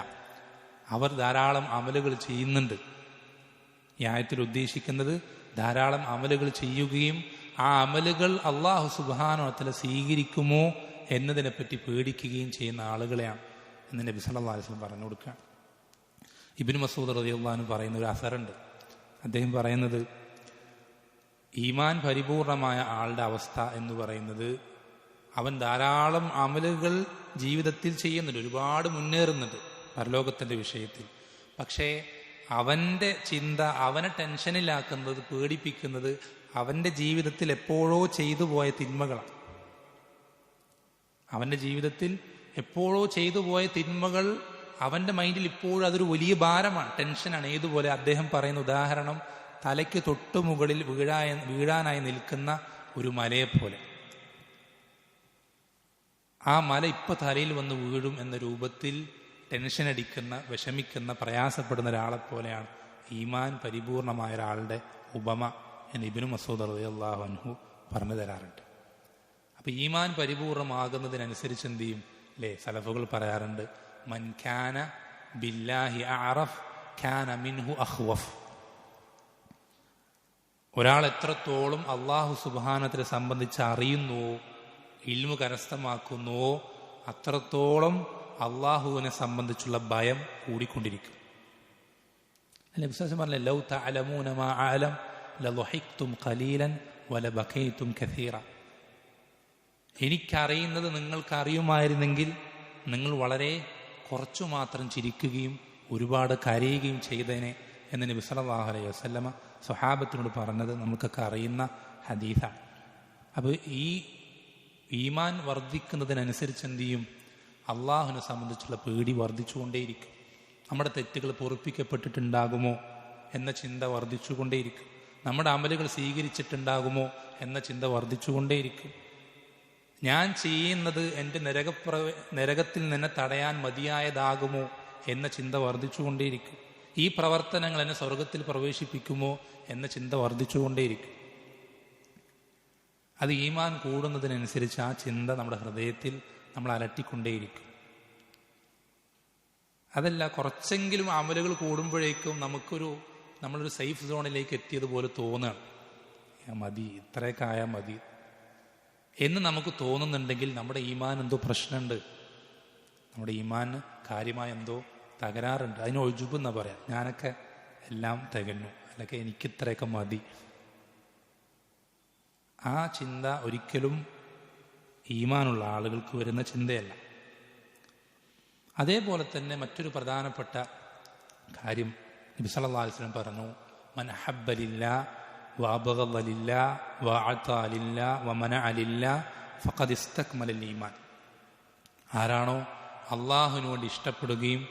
അവർ ധാരാളം അമലുകൾ ചെയ്യുന്നുണ്ട്. ഈ ആയത്തിൽ ഉദ്ദേശിക്കുന്നത് ധാരാളം അമലുകൾ ചെയ്യുകയും ആ അമലുകൾ അല്ലാഹു സുബ്ഹാനഹു വ തആല സ്വീകരിക്കുമോ എന്നതിനെപ്പറ്റി പേടിക്കുകയും ചെയ്യുന്ന ആളുകളെയാണ് എന്ന് നബി സല്ലല്ലാഹു അലൈഹി വസല്ലം പറഞ്ഞു കൊടുക്കുകയാണ്. ഇബ്നു മസ്ഊദ് റളിയല്ലാഹു അൻഹു പറയുന്ന ഒരു അസറുണ്ട്. അദ്ദേഹം പറയുന്നത്, ഈമാൻ പരിപൂർണമായ ആളുടെ അവസ്ഥ എന്ന് പറയുന്നത് അവൻ ധാരാളം അമലുകൾ ജീവിതത്തിൽ ചെയ്യുന്നുണ്ട്, ഒരുപാട് മുന്നേറുന്നുണ്ട് പരലോകത്തിൻ്റെ വിഷയത്തിൽ. പക്ഷേ അവൻ്റെ ചിന്ത അവനെ ടെൻഷനിലാക്കുന്നത്, പേടിപ്പിക്കുന്നത് അവൻ്റെ ജീവിതത്തിൽ എപ്പോഴോ ചെയ്തു പോയ തിന്മകളാണ്. അവൻ്റെ ജീവിതത്തിൽ എപ്പോഴോ ചെയ്തു പോയ തിന്മകൾ അവൻ്റെ മൈൻഡിൽ ഇപ്പോഴും അതൊരു വലിയ ഭാരമാണ്, ടെൻഷനാണ്. ഏതുപോലെ അദ്ദേഹം പറയുന്ന ഉദാഹരണം, തലയ്ക്ക് തൊട്ടു മുകളിൽ വീഴാനായി നിൽക്കുന്ന ഒരു മലയെപ്പോലെ. ആ മല ഇപ്പം തലയിൽ വന്ന് വീഴും എന്ന രൂപത്തിൽ ടെൻഷൻ അടിക്കുന്ന, വിഷമിക്കുന്ന, പ്രയാസപ്പെടുന്ന ഒരാളെപ്പോലെയാണ് ഈമാൻ പരിപൂർണമായ ഒരാളുടെ ഉപമ എന്ന് ഇബ്നു മസ്ഊദ് റളിയല്ലാഹു അൻഹു പറഞ്ഞു തരാറുണ്ട്. അപ്പം ഈമാൻ പരിപൂർണമാകുന്നതിനനുസരിച്ച് എന്ത് ചെയ്യും അല്ലേ? സലഫുകൾ പറയാറുണ്ട്, മൻ കാന ബില്ലാഹി അഅറഫ് കാന മിൻഹു അഖ്വഫ്. ഒരാൾ എത്രത്തോളം അള്ളാഹു സുബ്ഹാനഹു സംബന്ധിച്ച് അറിയുന്നുവോ, ഇൽമു കരസ്ഥമാക്കുന്നുവോ, അത്രത്തോളം അള്ളാഹുവിനെ സംബന്ധിച്ചുള്ള ഭയം കൂടിക്കൊണ്ടിരിക്കും. അല്ലെ വിശ്വാസം പറഞ്ഞ ലൗ തഅലമൂന മാ അഅലം ലളഹിഖ്തും ഖലീലൻ വലബഖൈതും കസീറ. എനിക്കറിയുന്നത് നിങ്ങൾക്കറിയുമായിരുന്നെങ്കിൽ നിങ്ങൾ വളരെ കുറച്ചു മാത്രം ചിരിക്കുകയും ഒരുപാട് കരയുകയും ചെയ്തേനെ എന്ന് നബി സല്ലല്ലാഹു അലൈഹി വസല്ലമ സ്വഹാബത്തിനോട് പറഞ്ഞത് നമുക്കൊക്കെ അറിയുന്ന ഹദീസാണ്. അപ്പോൾ ഈ ഈമാൻ വർദ്ധിക്കുന്നതിനനുസരിച്ച് എന്ത് ചെയ്യും? അള്ളാഹുവിനെ സംബന്ധിച്ചുള്ള പേടി വർദ്ധിച്ചുകൊണ്ടേയിരിക്കും. നമ്മുടെ തെറ്റുകൾ പൊറുപ്പിക്കപ്പെട്ടിട്ടുണ്ടാകുമോ എന്ന ചിന്ത വർദ്ധിച്ചുകൊണ്ടേയിരിക്കും. നമ്മുടെ അമലുകൾ സ്വീകരിച്ചിട്ടുണ്ടാകുമോ എന്ന ചിന്ത വർദ്ധിച്ചുകൊണ്ടേയിരിക്കും. ഞാൻ ചെയ്യുന്നത് എൻ്റെ നരകത്തിൽ നിന്ന് തടയാൻ മതിയായതാകുമോ എന്ന ചിന്ത വർദ്ധിച്ചുകൊണ്ടേയിരിക്കും. ഈ പ്രവർത്തനങ്ങൾ എന്നെ സ്വർഗത്തിൽ പ്രവേശിപ്പിക്കുമോ എന്ന ചിന്ത വർദ്ധിച്ചുകൊണ്ടേയിരിക്കും. അത് ഈമാൻ കൂടുന്നതിനനുസരിച്ച് ആ ചിന്ത നമ്മുടെ ഹൃദയത്തിൽ നമ്മൾ അലട്ടിക്കൊണ്ടേയിരിക്കും. അതല്ല, കുറച്ചെങ്കിലും അമലുകൾ കൂടുമ്പോഴേക്കും നമ്മളൊരു സേഫ് സോണിലേക്ക് എത്തിയതുപോലെ തോന്നുകയാണ്. മതി, ഇത്രയൊക്കെ ആയാൽ മതി എന്ന് നമുക്ക് തോന്നുന്നുണ്ടെങ്കിൽ നമ്മുടെ ഈമാൻ എന്തോ പ്രശ്നമുണ്ട്, നമ്മുടെ ഈമാന് കാര്യമായ എന്തോ തകരാറുണ്ട്. അതിന് ഒഴുജുബ് എന്നാ പറയാം. ഞാനൊക്കെ എല്ലാം തികഞ്ഞു, അല്ലെങ്കിൽ എനിക്കിത്രയൊക്കെ മതി. ആ ചിന്ത ഒരിക്കലും ഈമാനുള്ള ആളുകൾക്ക് വരുന്ന ചിന്തയല്ല. അതേപോലെ തന്നെ മറ്റൊരു പ്രധാനപ്പെട്ട കാര്യം നബി സല്ലല്ലാഹു അലൈഹി വസല്ലം പറഞ്ഞു, മൻ അഹബ്ബ ലില്ലാഹ് വഅബ്ഗദ ലില്ലാഹ് വഅഅത ലില്ലാഹ് വമനഅ ലില്ലാഹ് ഫഖദ് ഇസ്തക്മലൽ ഈമാൻ. ആരാണോ അള്ളാഹുവിന് വേണ്ടി ഇഷ്ടപ്പെടുകയും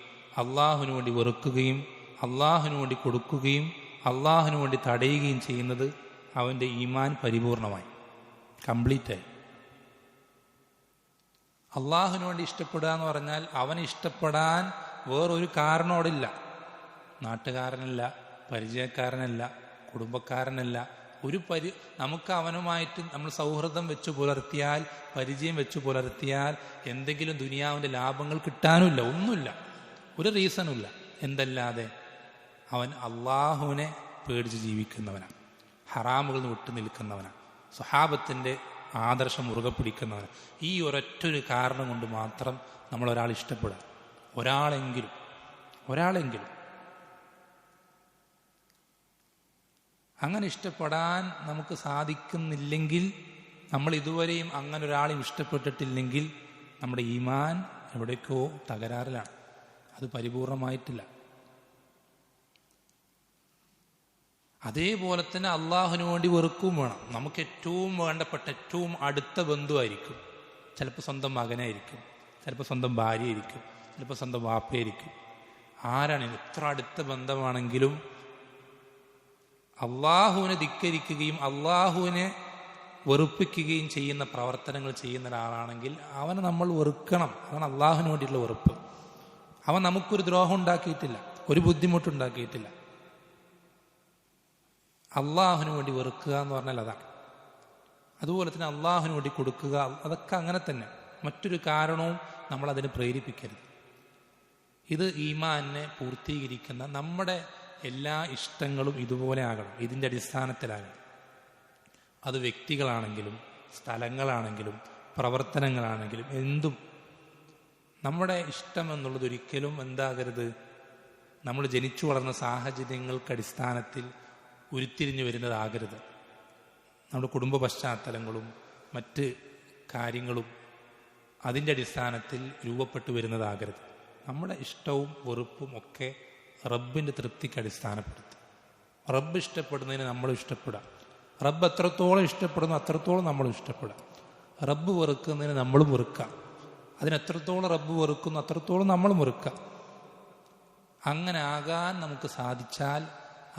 അള്ളാഹുവിന് വേണ്ടി വെറുക്കുകയും അള്ളാഹുവിന് വേണ്ടി കൊടുക്കുകയും അള്ളാഹുവിന് വേണ്ടി തടയുകയും ചെയ്യുന്നത്, അവൻ്റെ ഈമാൻ പരിപൂർണമായി, കംപ്ലീറ്റായി. അള്ളാഹുവിന് വേണ്ടി ഇഷ്ടപ്പെടുക എന്ന് പറഞ്ഞാൽ അവനെ ഇഷ്ടപ്പെടാൻ വേറൊരു കാരണോടില്ല. നാട്ടുകാരനല്ല, പരിചയക്കാരനല്ല, കുടുംബക്കാരനല്ല. നമുക്ക് അവനുമായിട്ട് നമ്മൾ സൗഹൃദം വെച്ച് പുലർത്തിയാൽ, പരിചയം വെച്ച് പുലർത്തിയാൽ എന്തെങ്കിലും ദുനിയാവിൻ്റെ ലാഭങ്ങൾ കിട്ടാനുമില്ല, ഒന്നുമില്ല, ഒരു റീസണുമില്ല. എന്തല്ലാതെ അവൻ അള്ളാഹുവിനെ പേടിച്ച് ജീവിക്കുന്നവനാണ്, ഹറാമുകളിൽ നിന്ന് വിട്ടു നിൽക്കുന്നവനാണ്, സ്വഹാബത്തിൻ്റെ ആദർശം മുറുകെ പിടിക്കുന്നവനാണ്. ഈ ഒരൊറ്റൊരു കാരണം കൊണ്ട് മാത്രം നമ്മളൊരാൾ ഇഷ്ടപ്പെടുക, ഒരാളെങ്കിലും അങ്ങനെ ഇഷ്ടപ്പെടാൻ നമുക്ക് സാധിക്കുന്നില്ലെങ്കിൽ, നമ്മൾ ഇതുവരെയും അങ്ങനെ ഒരാളെയും ഇഷ്ടപ്പെട്ടിട്ടില്ലെങ്കിൽ നമ്മുടെ ഈമാൻ എവിടേക്കോ തകരാറിലാണ്, അത് പരിപൂർണമായിട്ടില്ല. അതേപോലെ തന്നെ അള്ളാഹുവിന് വേണ്ടി വെറുക്കും വേണം. നമുക്ക് ഏറ്റവും വേണ്ടപ്പെട്ട, ഏറ്റവും അടുത്ത ബന്ധുവായിരിക്കും. ചിലപ്പോൾ സ്വന്തം മകനായിരിക്കും, ചിലപ്പോൾ സ്വന്തം ഭാര്യയായിരിക്കും, ചിലപ്പോൾ സ്വന്തം വാപ്പയായിരിക്കും. ആരാണെങ്കിലും, എത്ര അടുത്ത ബന്ധമാണെങ്കിലും അള്ളാഹുവിനെ ധിക്കരിക്കുകയും അള്ളാഹുവിനെ വെറുപ്പിക്കുകയും ചെയ്യുന്ന പ്രവർത്തനങ്ങൾ ചെയ്യുന്ന ഒരാളാണെങ്കിൽ അവനെ നമ്മൾ വെറുക്കണം. അതാണ് അള്ളാഹുവിന് വേണ്ടിയിട്ടുള്ള വെറുപ്പ്. അവൻ നമുക്കൊരു ദ്രോഹം ഉണ്ടാക്കിയിട്ടില്ല, ഒരു ബുദ്ധിമുട്ടുണ്ടാക്കിയിട്ടില്ല. അള്ളാഹുവിന് വേണ്ടി വെറുക്കുക എന്ന് പറഞ്ഞാൽ അതാണ്. അതുപോലെ തന്നെ അള്ളാഹുവിന് വേണ്ടി കൊടുക്കുക, അതൊക്കെ അങ്ങനെ തന്നെ. മറ്റൊരു കാരണവും നമ്മളതിന് പ്രേരിപ്പിക്കരുത്. ഇത് ഈമാനെ പൂർത്തീകരിക്കുന്ന, നമ്മുടെ എല്ലാ ഇഷ്ടങ്ങളും ഇതുപോലെ ആകണം, ഇതിൻ്റെ അടിസ്ഥാനത്തിലാകണം. അത് വ്യക്തികളാണെങ്കിലും സ്ഥലങ്ങളാണെങ്കിലും പ്രവർത്തനങ്ങളാണെങ്കിലും എന്തും നമ്മുടെ ഇഷ്ടം എന്നുള്ളത് ഒരിക്കലും എന്താകരുത്, നമ്മൾ ജനിച്ചു വളർന്ന സാഹചര്യങ്ങൾക്ക് അടിസ്ഥാനത്തിൽ ഉരുത്തിരിഞ്ഞു വരുന്നതാകരുത്. നമ്മുടെ കുടുംബ പശ്ചാത്തലങ്ങളും മറ്റ് കാര്യങ്ങളും അതിൻ്റെ അടിസ്ഥാനത്തിൽ രൂപപ്പെട്ടു വരുന്നതാകരുത്. നമ്മുടെ ഇഷ്ടവും വെറുപ്പും ഒക്കെ റബ്ബിൻ്റെ തൃപ്തിക്ക് അടിസ്ഥാനപ്പെടുത്തും. റബ്ബ് ഇഷ്ടപ്പെടുന്നതിന് നമ്മളും ഇഷ്ടപ്പെടാം. റബ്ബ് എത്രത്തോളം ഇഷ്ടപ്പെടുന്നു അത്രത്തോളം നമ്മളും ഇഷ്ടപ്പെടാം. റബ്ബ് വെറുക്കുന്നതിന് നമ്മളും വെറുക്കാം. അതിനെത്രത്തോളം റബ്ബ് വെറുക്കുന്നു അത്രത്തോളം നമ്മളും വെറുക്കാം. അങ്ങനെ ആകാൻ നമുക്ക് സാധിച്ചാൽ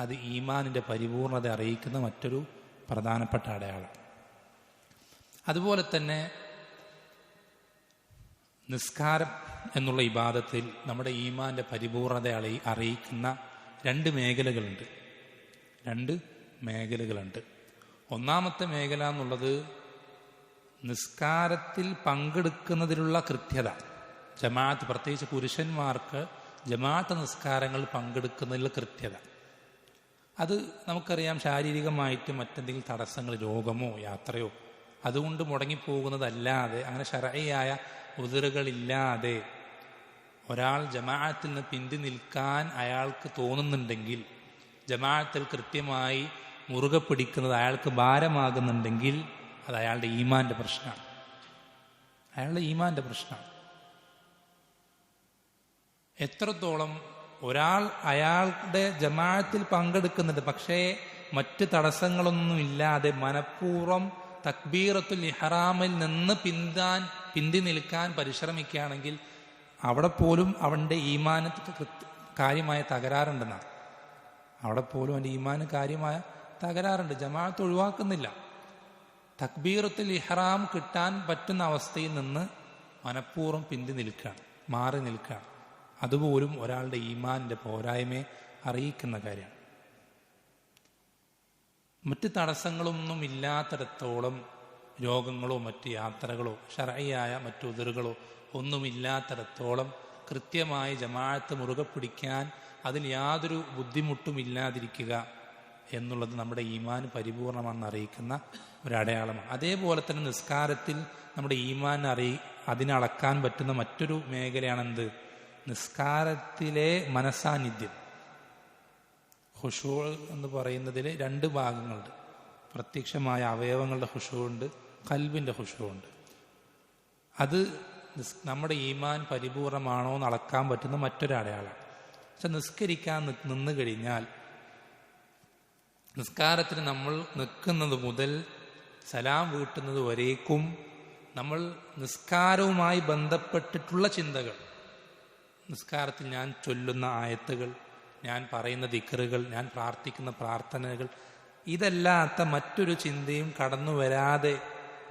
അത് ഈമാനിൻ്റെ പരിപൂർണത അറിയിക്കുന്ന മറ്റൊരു പ്രധാനപ്പെട്ട അടയാളം. അതുപോലെ തന്നെ നിസ്കാരം എന്നുള്ള ഇബാദത്തിൽ നമ്മുടെ ഈമാന്റെ പരിപൂർണത അറിയിക്കുന്ന രണ്ട് മേഖലകളുണ്ട്. ഒന്നാമത്തെ മേഖല എന്നുള്ളത് നിസ്കാരത്തിൽ പങ്കെടുക്കുന്നതിലുള്ള കൃത്യത. ജമാഅത്ത്, പ്രത്യേകിച്ച് പുരുഷന്മാർക്ക് ജമാഅത്ത് നിസ്കാരങ്ങൾ പങ്കെടുക്കുന്നതിലുള്ള കൃത്യത. അത് നമുക്കറിയാം, ശാരീരികമായിട്ട് മറ്റെന്തെങ്കിലും തടസ്സങ്ങൾ, രോഗമോ യാത്രയോ അതുകൊണ്ട് മുടങ്ങിപ്പോകുന്നതല്ലാതെ, അങ്ങനെ ശർഈയായ ഉദറുകളില്ലാതെ ഒരാൾ ജമാഅത്തിൽ നിന്ന് പിന്തി നിൽക്കാൻ അയാൾക്ക് തോന്നുന്നുണ്ടെങ്കിൽ, ജമാഅത്തിൽ കൃത്യമായി മുറുകെ പിടിക്കുന്നത് അയാൾക്ക് ഭാരമാകുന്നുണ്ടെങ്കിൽ അത് അയാളുടെ ഈമാന്റെ പ്രശ്നമാണ്. എത്രത്തോളം ഒരാൾ അയാളുടെ ജമാഅത്തിൽ പങ്കെടുക്കുന്നുണ്ട്, പക്ഷേ മറ്റ് തടസ്സങ്ങളൊന്നുമില്ലാതെ മനഃപൂർവ്വം തക്ബീറത്തുൽ ഇഹ്റാമിൽ നിന്ന് പിന്തി നിൽക്കാൻ പരിശ്രമിക്കുകയാണെങ്കിൽ അവിടെ പോലും അവൻ്റെ ഈമാനത്തിന് കാര്യമായ തകരാറുണ്ടെന്നാണ്. കാര്യമായ തകരാറുണ്ട്. ജമാഅത്ത് ഒഴിവാക്കുന്നില്ല. തക്ബീറത്തുൽ ഇഹ്റാം കിട്ടാൻ പറ്റുന്ന അവസ്ഥയിൽ നിന്ന് മനഃപൂർവ്വം മാറി നിൽക്കുകയാണ്. അതുപോലും ഒരാളുടെ ഈമാനിന്റെ പോരായ്മയെ അറിയിക്കുന്ന കാര്യമാണ്. മറ്റ് തടസ്സങ്ങളൊന്നും ഇല്ലാത്തിടത്തോളം, രോഗങ്ങളോ മറ്റ് യാത്രകളോ ശർഈയായ മറ്റു ഉദറുകളോ ഒന്നുമില്ലാത്തിടത്തോളം കൃത്യമായി ജമാഅത്ത് മുറുകെ പിടിക്കാൻ, അതിൽ യാതൊരു ബുദ്ധിമുട്ടും ഇല്ലാതിരിക്കുക എന്നുള്ളത് നമ്മുടെ ഈമാൻ പരിപൂർണമാണെന്ന് അറിയിക്കുന്ന ഒരടയാളമാണ്. അതേപോലെ തന്നെ നിസ്കാരത്തിൽ നമ്മുടെ ഈമാൻ അതിനളക്കാൻ പറ്റുന്ന മറ്റൊരു മേഖലയാണെന്ത്? നിസ്കാരത്തിലെ മനസാന്നിധ്യം. ഖുശൂ എന്ന് പറയുന്നതിൽ രണ്ട് ഭാഗങ്ങളുണ്ട്. പ്രത്യക്ഷമായ അവയവങ്ങളുടെ ഖുശൂ ഉണ്ട്, ഖൽബിന്റെ ഖുശൂ ഉണ്ട്. അത് നമ്മുടെ ഈമാൻ പരിപൂർണമാണോ എന്ന് അളക്കാൻ പറ്റുന്ന മറ്റൊരു അടയാളമാണ്. പക്ഷെ നിസ്കരിക്കാൻ നിന്ന് കഴിഞ്ഞാൽ, നിസ്കാരത്തിന് നമ്മൾ നിൽക്കുന്നത് മുതൽ സലാം വീട്ടുന്നത് വരേക്കും നമ്മൾ നിസ്കാരവുമായി ബന്ധപ്പെട്ടിട്ടുള്ള ചിന്തകൾ, നിസ്കാരത്തിൽ ഞാൻ ചൊല്ലുന്ന ആയത്തുകൾ, ഞാൻ പറയുന്ന ദിക്റുകൾ, ഞാൻ പ്രാർത്ഥിക്കുന്ന പ്രാർത്ഥനകൾ, ഇതല്ലാത്ത മറ്റൊരു ചിന്തയും കടന്നു വരാതെ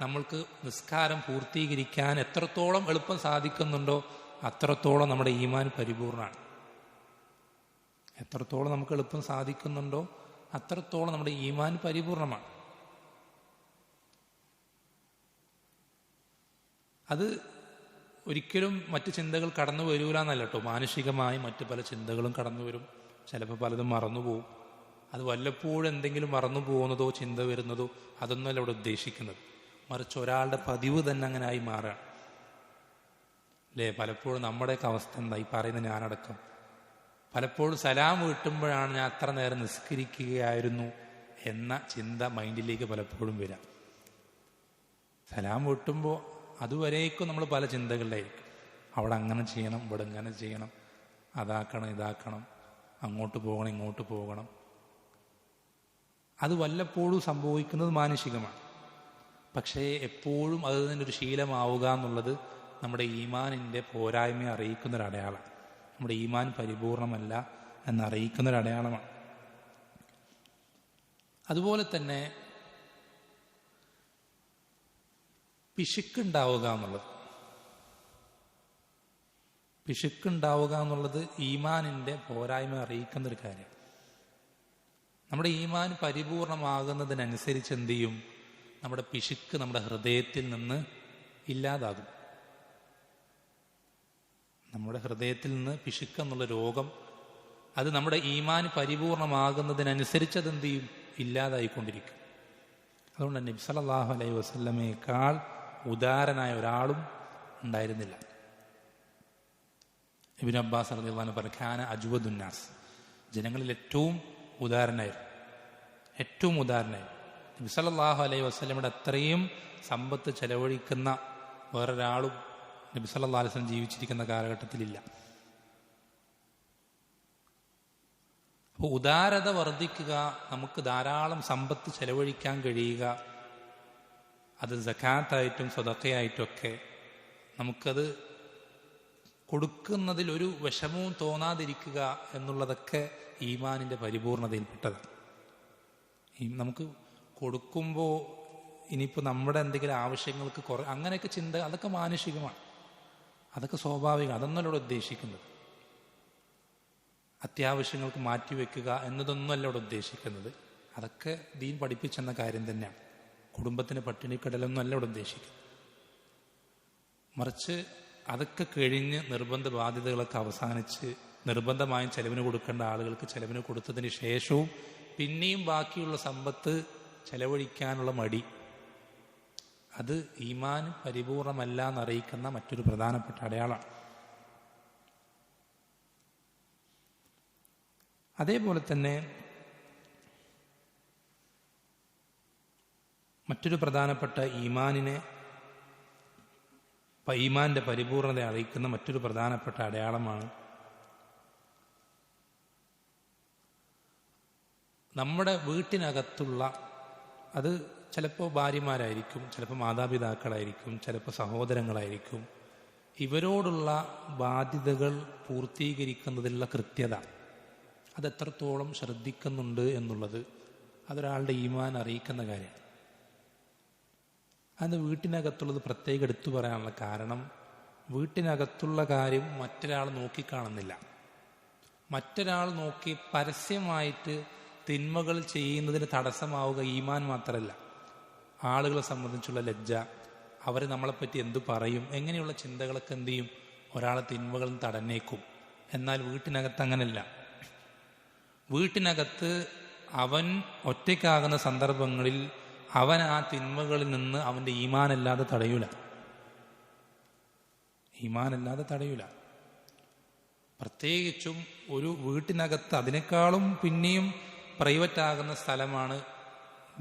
നമ്മൾക്ക് നിസ്കാരം പൂർത്തീകരിക്കാൻ എത്രത്തോളം എളുപ്പം സാധിക്കുന്നുണ്ടോ അത്രത്തോളം നമ്മുടെ ഈമാൻ പരിപൂർണമാണ്. എത്രത്തോളം നമുക്ക് എളുപ്പം സാധിക്കുന്നുണ്ടോ അത്രത്തോളം നമ്മുടെ ഈമാൻ പരിപൂർണമാണ്. അത് ഒരിക്കലും മറ്റ് ചിന്തകൾ കടന്നു വരൂല എന്നല്ല കേട്ടോ. മാനുഷികമായി മറ്റു പല ചിന്തകളും കടന്നു വരും. ചിലപ്പോൾ പലതും മറന്നുപോകും. അത് വല്ലപ്പോഴും എന്തെങ്കിലും മറന്നു പോകുന്നതോ ചിന്ത വരുന്നതോ അതൊന്നുമല്ല ഇവിടെ ഉദ്ദേശിക്കുന്നത്. മറിച്ച് ഒരാളുടെ പതിവ് തന്നെ അങ്ങനെ ആയി മാറുകയാണ് അല്ലേ? പലപ്പോഴും നമ്മുടെയൊക്കെ അവസ്ഥ എന്താ? ഈ പറയുന്ന ഞാനടക്കം പലപ്പോഴും സലാം വീട്ടുമ്പോഴാണ് ഞാൻ അത്ര നേരം നിസ്കരിക്കുകയായിരുന്നു എന്ന ചിന്ത മൈൻഡിലേക്ക് പലപ്പോഴും വരാം. സലാം വീട്ടുമ്പോൾ അതുവരേക്കും നമ്മൾ പല ചിന്തകളിലായിരിക്കും. അവിടെ അങ്ങനെ ചെയ്യണം, ഇവിടെ ഇങ്ങനെ ചെയ്യണം, അതാക്കണം, ഇതാക്കണം, അങ്ങോട്ട് പോകണം, ഇങ്ങോട്ട് പോകണം. അത് വല്ലപ്പോഴും സംഭവിക്കുന്നത് മാനുഷികമാണ്. പക്ഷേ എപ്പോഴും അത് തന്നെ ഒരു ശീലമാവുക എന്നുള്ളത് നമ്മുടെ ഈമാനിൻ്റെ പോരായ്മയെ അറിയിക്കുന്നൊരടയാളമാണ്. നമ്മുടെ ഈമാൻ പരിപൂർണമല്ല എന്നറിയിക്കുന്നൊരടയാളമാണ്. അതുപോലെ തന്നെ പിശുക്കുണ്ടാവുക എന്നുള്ളത് ഈമാനിൻ്റെ പോരായ്മ അറിയിക്കുന്നൊരു കാര്യം. നമ്മുടെ ഈമാൻ പരിപൂർണമാകുന്നതിനനുസരിച്ച് എന്ത് ചെയ്യും? നമ്മുടെ പിശുക്ക് നമ്മുടെ ഹൃദയത്തിൽ നിന്ന് ഇല്ലാതാകും. നമ്മുടെ ഹൃദയത്തിൽ നിന്ന് പിശുക്ക് എന്നുള്ള രോഗം, അത് നമ്മുടെ ഈമാൻ പരിപൂർണമാകുന്നതിനനുസരിച്ച് അതെന്ത് ചെയ്യും? ഇല്ലാതായിക്കൊണ്ടിരിക്കും. അതുകൊണ്ട് നബി സല്ലല്ലാഹു അലൈഹി വസല്ലമയേക്കാൾ ഉദാരനായ ഒരാളും ഉണ്ടായിരുന്നില്ല. ഇബ്നു അബ്ബാസ് റളിയല്ലാഹു അൻഹു പറഞ്ഞു, കാന അജ്വദുന്നാസ്, ജനങ്ങളിൽ ഏറ്റവും ഉദാരനായിരുന്നു. നബി സല്ലല്ലാഹു അലൈഹി വസല്ലമയുടെ അത്രയും സമ്പത്ത് ചെലവഴിക്കുന്ന വേറൊരാളും നബി സല്ലല്ലാഹു അലൈഹി വസല്ലം ജീവിച്ചിരിക്കുന്ന കാലഘട്ടത്തിലില്ല. അപ്പോൾ ഉദാരത വർദ്ധിക്കുക, നമുക്ക് ധാരാളം സമ്പത്ത് ചെലവഴിക്കാൻ കഴിയുക, അത് സകാത്തായിട്ടും സ്വതക്കയായിട്ടുമൊക്കെ നമുക്കത് കൊടുക്കുന്നതിൽ ഒരു വിഷമവും തോന്നാതിരിക്കുക എന്നുള്ളതൊക്കെ ഈമാനിൻ്റെ പരിപൂർണതയിൽപ്പെട്ടതാണ്. നമുക്ക് കൊടുക്കുമ്പോൾ ഇനിയിപ്പോൾ നമ്മുടെ എന്തെങ്കിലും ആവശ്യങ്ങൾക്ക് അങ്ങനെയൊക്കെ ചിന്ത, അതൊക്കെ മാനുഷികമാണ്, അതൊക്കെ സ്വാഭാവികം, അതൊന്നുമല്ല ഇവിടെ ഉദ്ദേശിക്കുന്നത്. അത്യാവശ്യങ്ങൾക്ക് മാറ്റിവെക്കുക എന്നതൊന്നുമല്ല ഇവിടെ ഉദ്ദേശിക്കുന്നത്. അതൊക്കെ ദീൻ പഠിപ്പിച്ചെന്ന കാര്യം തന്നെയാണ്. കുടുംബത്തിന് പട്ടിണിക്കിടലൊന്നും അല്ല ഇവിടെ ഉദ്ദേശിക്കുന്നത്. മറിച്ച് അതൊക്കെ കഴിഞ്ഞ് നിർബന്ധ ബാധ്യതകളൊക്കെ അവസാനിച്ച് നിർബന്ധമായും ചെലവിന് കൊടുക്കേണ്ട ആളുകൾക്ക് ചെലവിന് കൊടുത്തതിന് ശേഷവും പിന്നെയും ബാക്കിയുള്ള സമ്പത്ത് ചെലവഴിക്കാനുള്ള മടി, അത് ഈമാൻ പരിപൂർണമല്ല എന്നറിയിക്കുന്ന മറ്റൊരു പ്രധാനപ്പെട്ട അടയാളമാണ്. അതേപോലെ തന്നെ മറ്റൊരു പ്രധാനപ്പെട്ട ഈമാന്റെ പരിപൂർണത അറിയിക്കുന്ന മറ്റൊരു പ്രധാനപ്പെട്ട അടയാളമാണ് നമ്മുടെ വീട്ടിനകത്തുള്ള, അത് ചിലപ്പോൾ ഭാര്യമാരായിരിക്കും, ചിലപ്പോൾ മാതാപിതാക്കളായിരിക്കും, ചിലപ്പോൾ സഹോദരങ്ങളായിരിക്കും, ഇവരോടുള്ള ബാധ്യതകൾ പൂർത്തീകരിക്കുന്നതിലുള്ള കൃത്യത അതെത്രത്തോളം ശ്രദ്ധിക്കുന്നുണ്ട് എന്നുള്ളത് അതൊരാളുടെ ഈമാൻ അറിയിക്കുന്ന കാര്യമാണ്. അത് വീട്ടിനകത്തുള്ളത് പ്രത്യേകം എടുത്തു പറയാനുള്ള കാരണം, വീട്ടിനകത്തുള്ള കാര്യം മറ്റൊരാൾ നോക്കിക്കാണുന്നില്ല. മറ്റൊരാൾ നോക്കി പരസ്യമായിട്ട് തിന്മകൾ ചെയ്യുന്നതിന് തടസ്സമാവുക ഈമാൻ മാത്രമല്ല, ആളുകളെ സംബന്ധിച്ചുള്ള ലജ്ജ, അവർ നമ്മളെപ്പറ്റി എന്തു പറയും, എങ്ങനെയുള്ള ചിന്തകളൊക്കെ എന്തു ചെയ്യും, ഒരാളെ തിന്മകളിൽ തടഞ്ഞേക്കും. എന്നാൽ വീട്ടിനകത്ത് അങ്ങനല്ല. വീട്ടിനകത്ത് അവൻ ഒറ്റയ്ക്കാകുന്ന സന്ദർഭങ്ങളിൽ അവൻ ആ തിന്മകളിൽ നിന്ന് അവൻ്റെ ഈമാനല്ലാതെ തടയൂല. പ്രത്യേകിച്ചും ഒരു വീട്ടിനകത്ത് അതിനേക്കാളും പിന്നെയും പ്രൈവറ്റ് ആകുന്ന സ്ഥലമാണ്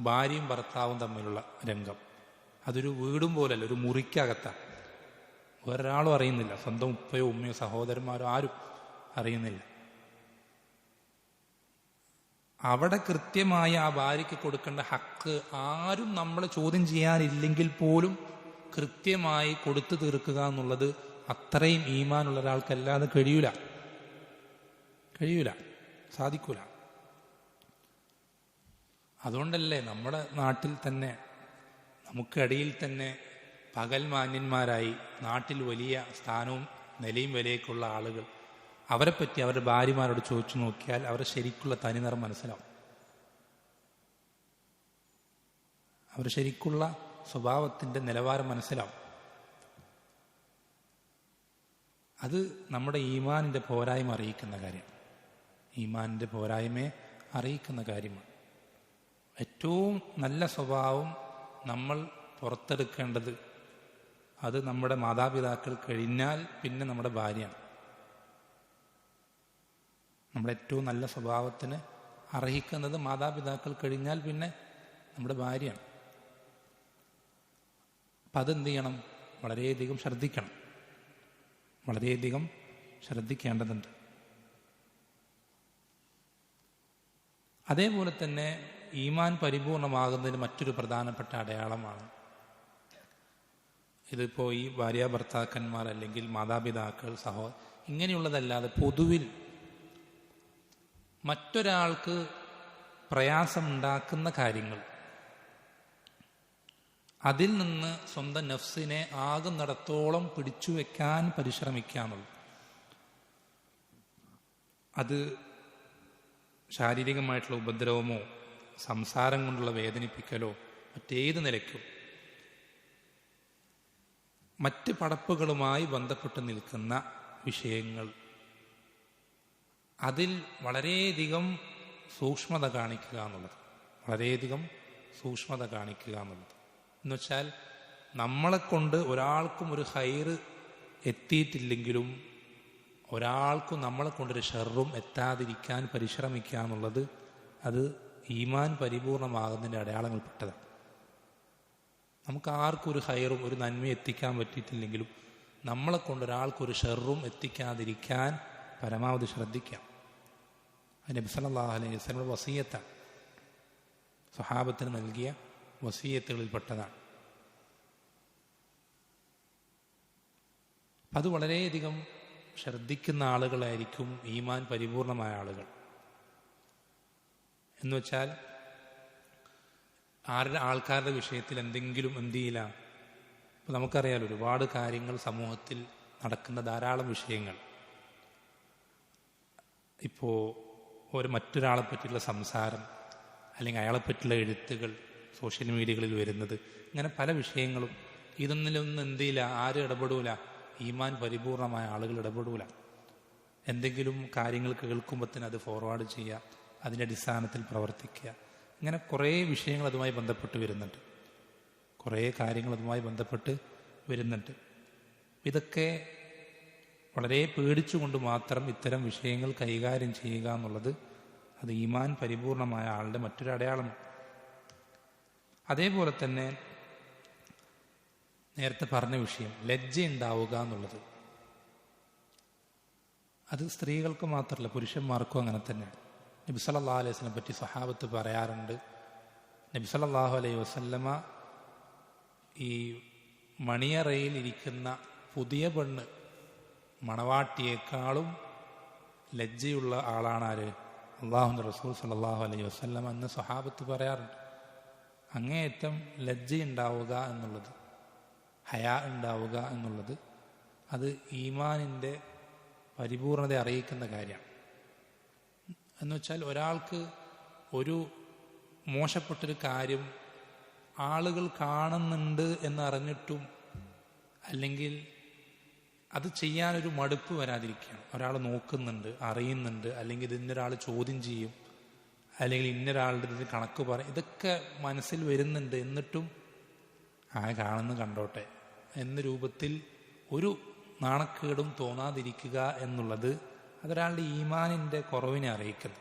ഭാര്യയും ഭർത്താവും തമ്മിലുള്ള രംഗം. അതൊരു വീടും പോലല്ല, ഒരു മുറിക്കകത്താണ്. വേറൊരാളും അറിയുന്നില്ല, സ്വന്തം ഉപ്പയോ ഉമ്മയോ സഹോദരന്മാരോ ആരും അറിയുന്നില്ല. അവിടെ കൃത്യമായി ആ ഭാര്യയ്ക്ക് കൊടുക്കേണ്ട ഹക്ക് ആരും നമ്മളെ ചോദ്യം ചെയ്യാനില്ലെങ്കിൽ പോലും കൃത്യമായി കൊടുത്തു തീർക്കുക എന്നുള്ളത് അത്രയും ഈമാനുള്ള ഒരാൾക്കല്ലാതെ കഴിയൂല, സാധിക്കൂല. അതുകൊണ്ടല്ലേ നമ്മുടെ നാട്ടിൽ തന്നെ നമുക്കിടയിൽ തന്നെ പകൽ മാന്യന്മാരായി നാട്ടിൽ വലിയ സ്ഥാനവും നിലയും വിലയൊക്കെയുള്ള ആളുകൾ, അവരെപ്പറ്റി അവരുടെ ഭാര്യമാരോട് ചോദിച്ചു നോക്കിയാൽ അവരുടെ ശരിക്കുള്ള തനിനിറം മനസ്സിലാവും. അവർ ശരിക്കുള്ള സ്വഭാവത്തിൻ്റെ നിലവാരം മനസ്സിലാവും. അത് നമ്മുടെ ഈമാനിൻ്റെ പോരായ്മ അറിയിക്കുന്ന കാര്യമാണ്. ഏറ്റവും നല്ല സ്വഭാവം നമ്മൾ പുറത്തെടുക്കേണ്ടത് അത് നമ്മുടെ മാതാപിതാക്കൾ കഴിഞ്ഞാൽ പിന്നെ നമ്മുടെ ഭാര്യയാണ്. നമ്മുടെ ഏറ്റവും നല്ല സ്വഭാവത്തിന് അർഹിക്കുന്നത് മാതാപിതാക്കൾ കഴിഞ്ഞാൽ പിന്നെ നമ്മുടെ ഭാര്യയാണ്. അപ്പം അതെന്ത് ചെയ്യണം? വളരെയധികം ശ്രദ്ധിക്കേണ്ടതുണ്ട്. അതേപോലെ തന്നെ ഈമാൻ പരിപൂർണമാകുന്നതിന് മറ്റൊരു പ്രധാനപ്പെട്ട അടയാളമാണ്, ഇതിപ്പോൾ ഈ ഭാര്യ ഭർത്താക്കന്മാർ അല്ലെങ്കിൽ മാതാപിതാക്കൾ ഇങ്ങനെയുള്ളതല്ലാതെ പൊതുവിൽ മറ്റൊരാൾക്ക് പ്രയാസമുണ്ടാക്കുന്ന കാര്യങ്ങൾ, അതിൽ നിന്ന് സ്വന്തം നഫ്സിനെ ആകുന്നിടത്തോളം പിടിച്ചു വെക്കാൻ പരിശ്രമിക്കാനുള്ളു. അത് ശാരീരികമായിട്ടുള്ള ഉപദ്രവമോ സംസാരം കൊണ്ടുള്ള വേദനിപ്പിക്കലോ മറ്റേത് നിലയ്ക്കും മറ്റ് പടപ്പുകളുമായി ബന്ധപ്പെട്ട് നിൽക്കുന്ന വിഷയങ്ങൾ, അതിൽ വളരെയധികം സൂക്ഷ്മത കാണിക്കുക എന്നുള്ളത് എന്നുവെച്ചാൽ നമ്മളെ കൊണ്ട് ഒരാൾക്കും ഒരു ഹൈറ് എത്തിയിട്ടില്ലെങ്കിലും ഒരാൾക്കും നമ്മളെ കൊണ്ടൊരു ഷർറും എത്താതിരിക്കാൻ പരിശ്രമിക്കുക എന്നുള്ളത് അത് ഈമാൻ പരിപൂർണമാകുന്നതിൻ്റെ അടയാളങ്ങൾപ്പെട്ടതാണ്. നമുക്ക് ആർക്കും ഒരു ഹൈറും ഒരു നന്മയും എത്തിക്കാൻ പറ്റിയിട്ടില്ലെങ്കിലും നമ്മളെ കൊണ്ട് ഒരാൾക്കൊരു ഷെറും എത്തിക്കാതിരിക്കാൻ പരമാവധി ശ്രദ്ധിക്കാം. അത് നബി സല്ലല്ലാഹു അലൈഹി വസല്ലം വസിയ്യത്താണ്, സ്വഹാബത്തിന് നൽകിയ വസിയ്യത്തുകളിൽപ്പെട്ടതാണ്. അത് വളരെയധികം ശ്രദ്ധിക്കുന്ന ആളുകളായിരിക്കും ഈമാൻ പരിപൂർണമായ ആളുകൾ. എന്നുവെച്ചാൽ ആൾക്കാരുടെ വിഷയത്തിൽ എന്തെങ്കിലും എന്ത് ചെയ്യില്ല. ഇപ്പം നമുക്കറിയാലോ, ഒരുപാട് കാര്യങ്ങൾ സമൂഹത്തിൽ നടക്കുന്ന ധാരാളം വിഷയങ്ങൾ. ഇപ്പോൾ മറ്റൊരാളെ പറ്റിയുള്ള സംസാരം, അല്ലെങ്കിൽ അയാളെപ്പറ്റിയുള്ള എഴുത്തുകൾ സോഷ്യൽ മീഡിയകളിൽ വരുന്നത്, ഇങ്ങനെ പല വിഷയങ്ങളും. ഇതൊന്നിലൊന്നും എന്ത് ചെയ്യില്ല, ആരും ഇടപെടൂല. ഈമാൻ പരിപൂർണമായ ആളുകൾ ഇടപെടൂല. എന്തെങ്കിലും കാര്യങ്ങൾ കേൾക്കുമ്പോൾ തന്നെ അത് ഫോർവേഡ് ചെയ്യുക, അതിൻ്റെ അടിസ്ഥാനത്തിൽ പ്രവർത്തിക്കുക. ഇങ്ങനെ കുറേ വിഷയങ്ങൾ അതുമായി ബന്ധപ്പെട്ട് വരുന്നുണ്ട്, കുറേ കാര്യങ്ങൾ അതുമായി ബന്ധപ്പെട്ട് വരുന്നുണ്ട്. ഇതൊക്കെ വളരെ പേടിച്ചുകൊണ്ട് മാത്രം ഇത്തരം വിഷയങ്ങൾ കൈകാര്യം ചെയ്യുക എന്നുള്ളത് അത് ഈമാൻ പരിപൂർണമായ ആളുടെ മറ്റൊരു അടയാളമാണ്. അതേപോലെ തന്നെ നേരത്തെ പറഞ്ഞ വിഷയം ലജ്ജ ഉണ്ടാവുക എന്നുള്ളത്, അത് സ്ത്രീകൾക്ക് മാത്രമല്ല പുരുഷന്മാർക്കും അങ്ങനെ തന്നെയാണ്. നബി സല്ലല്ലാഹു അലൈഹി വസല്ലം പറ്റി സ്വഹാബത്ത് പറയാറുണ്ട്, നബി സല്ലല്ലാഹു അലൈഹി വസല്ലമ ഈ മണിയറയിൽ ഇരിക്കുന്ന പുതിയ പെണ്ണ് മണവാട്ടിയേക്കാളും ലജ്ജയുള്ള ആളാണ് ആര്? അള്ളാഹുവിൻ്റെ റസൂൽ സല്ലല്ലാഹു അലൈഹി വസല്ലമ എന്ന് സ്വഹാബത്ത് പറയാറുണ്ട്. അങ്ങേയറ്റം ലജ്ജയുണ്ടാവുക എന്നുള്ളത്, ഹയാ ഉണ്ടാവുക എന്നുള്ളത്, അത് ഈമാനിൻ്റെ പരിപൂർണത അറിയിക്കുന്ന കാര്യമാണ്. എന്നുവെച്ചാൽ ഒരാൾക്ക് ഒരു മോശപ്പെട്ടൊരു കാര്യം ആളുകൾ കാണുന്നുണ്ട് എന്നറിഞ്ഞിട്ടും, അല്ലെങ്കിൽ അത് ചെയ്യാനൊരു മടുപ്പ് വരാതിരിക്കുകയാണ്. ഒരാൾ നോക്കുന്നുണ്ട്, അറിയുന്നുണ്ട്, അല്ലെങ്കിൽ ഇതിന്നൊരാൾ ചോദ്യം ചെയ്യും, അല്ലെങ്കിൽ ഇന്നൊരാളുടെ ഇതിന് കണക്ക് പറയും, ഇതൊക്കെ മനസ്സിൽ വരുന്നുണ്ട്. എന്നിട്ടും കാണുന്ന കണ്ടോട്ടെ എന്ന രൂപത്തിൽ ഒരു നാണക്കേടും തോന്നാതിരിക്കുക എന്നുള്ളത് അതൊരാളുടെ ഈമാനിൻ്റെ കുറവിനെ അറിയിക്കുന്നത്.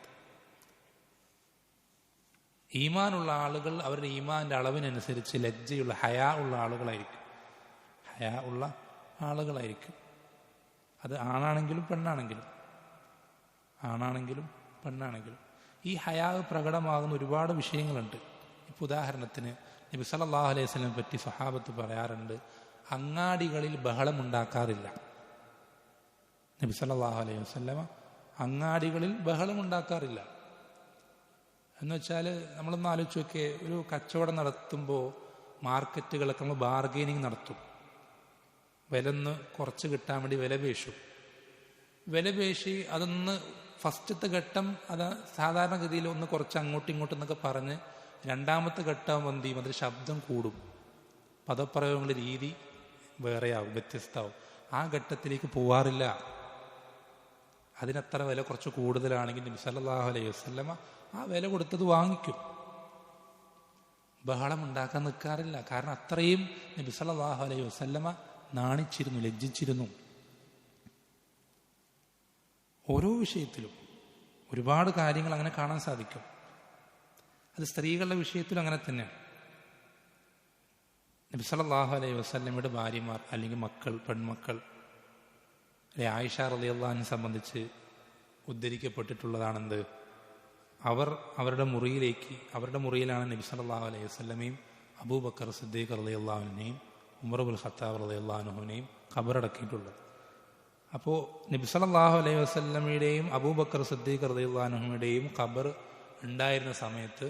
ഈമാനുള്ള ആളുകൾ അവരുടെ ഈമാൻ്റെ അളവിനനുസരിച്ച് ലജ്ജയുള്ള ഹയാ ഉള്ള ആളുകളായിരിക്കും, ഹയാ ഉള്ള ആളുകളായിരിക്കും. അത് ആണാണെങ്കിലും പെണ്ണാണെങ്കിലും, ആണാണെങ്കിലും പെണ്ണാണെങ്കിലും ഈ ഹയാ പ്രകടമാകുന്ന ഒരുപാട് വിഷയങ്ങളുണ്ട്. ഇപ്പോൾ ഉദാഹരണത്തിന് നബി സല്ലല്ലാഹു അലൈഹി വസല്ലം പറ്റി സ്വഹാബത്ത് പറയാറുണ്ട്, അങ്ങാടികളിൽ ബഹളമുണ്ടാക്കാറില്ല. നബി സല്ലല്ലാഹു അലൈഹി വസല്ലമ അങ്ങാടികളിൽ ബഹളമുണ്ടാക്കാറില്ല. എന്നുവെച്ചാൽ നമ്മളൊന്ന് ആലോചിച്ച് നോക്കിയേ, ഒരു കച്ചവടം നടത്തുമ്പോൾ മാർക്കറ്റുകളൊക്കെ നമ്മൾ ബാർഗെയിനിങ് നടത്തും. വിലന്ന് കുറച്ച് കിട്ടാൻ വേണ്ടി വില പേശി അതൊന്ന് ഫസ്റ്റത്തെ ഘട്ടം അത് സാധാരണഗതിയിൽ ഒന്ന് കുറച്ച് അങ്ങോട്ടും ഇങ്ങോട്ടും എന്നൊക്കെ പറഞ്ഞ്, രണ്ടാമത്തെ ഘട്ടം എന്ത് ചെയ്യും, അതിൽ ശബ്ദം കൂടും, പദപ്രയോഗങ്ങളുടെ രീതി വേറെയാവും, വ്യത്യസ്തമാവും. ആ ഘട്ടത്തിലേക്ക് പോവാറില്ല. അതിനത്ര വില കുറച്ച് കൂടുതലാണെങ്കിൽ നബി സല്ലല്ലാഹു അലൈഹി വസല്ലമ ആ വില കൊടുത്തത് വാങ്ങിക്കും, ബഹളം ഉണ്ടാക്കാൻ നിൽക്കാറില്ല. കാരണം അത്രയും നബി സല്ലല്ലാഹു അലൈഹി വസല്ലമ നാണിച്ചിരുന്നു, ലജ്ജിച്ചിരുന്നു. ഓരോ വിഷയത്തിലും ഒരുപാട് കാര്യങ്ങൾ അങ്ങനെ കാണാൻ സാധിക്കും. അത് സ്ത്രീകളുടെ വിഷയത്തിലും അങ്ങനെ തന്നെയാണ്. നബി സല്ലല്ലാഹു അലൈഹി വസല്ലമയുടെ ഭാര്യമാർ അല്ലെങ്കിൽ മക്കൾ, പെൺമക്കൾ, ആയിഷ റളിയല്ലാഹു അൻഹയെ സംബന്ധിച്ച് ഉദ്ധരിക്കപ്പെട്ടിട്ടുള്ളതാണെന്ത്, അവരുടെ മുറിയിലാണ് നബി സല്ലല്ലാഹു അലൈഹി വസല്ലമയും അബൂബക്കർ സിദ്ദീഖ് റളിയല്ലാഹു അൻഹുവിനെയും ഉമർ ഇബ്നുൽ ഖത്താബ് റളിയല്ലാഹു അൻഹുവിനെയും ഖബറടക്കിയിട്ടുള്ളത്. അപ്പോൾ നബി സല്ലല്ലാഹു അലൈഹി വസല്ലമയുടെയും അബൂബക്കർ സിദ്ദീഖ് റളിയല്ലാഹു അൻഹുവിൻ്റെയും ഖബർ ഉണ്ടായിരുന്ന സമയത്ത്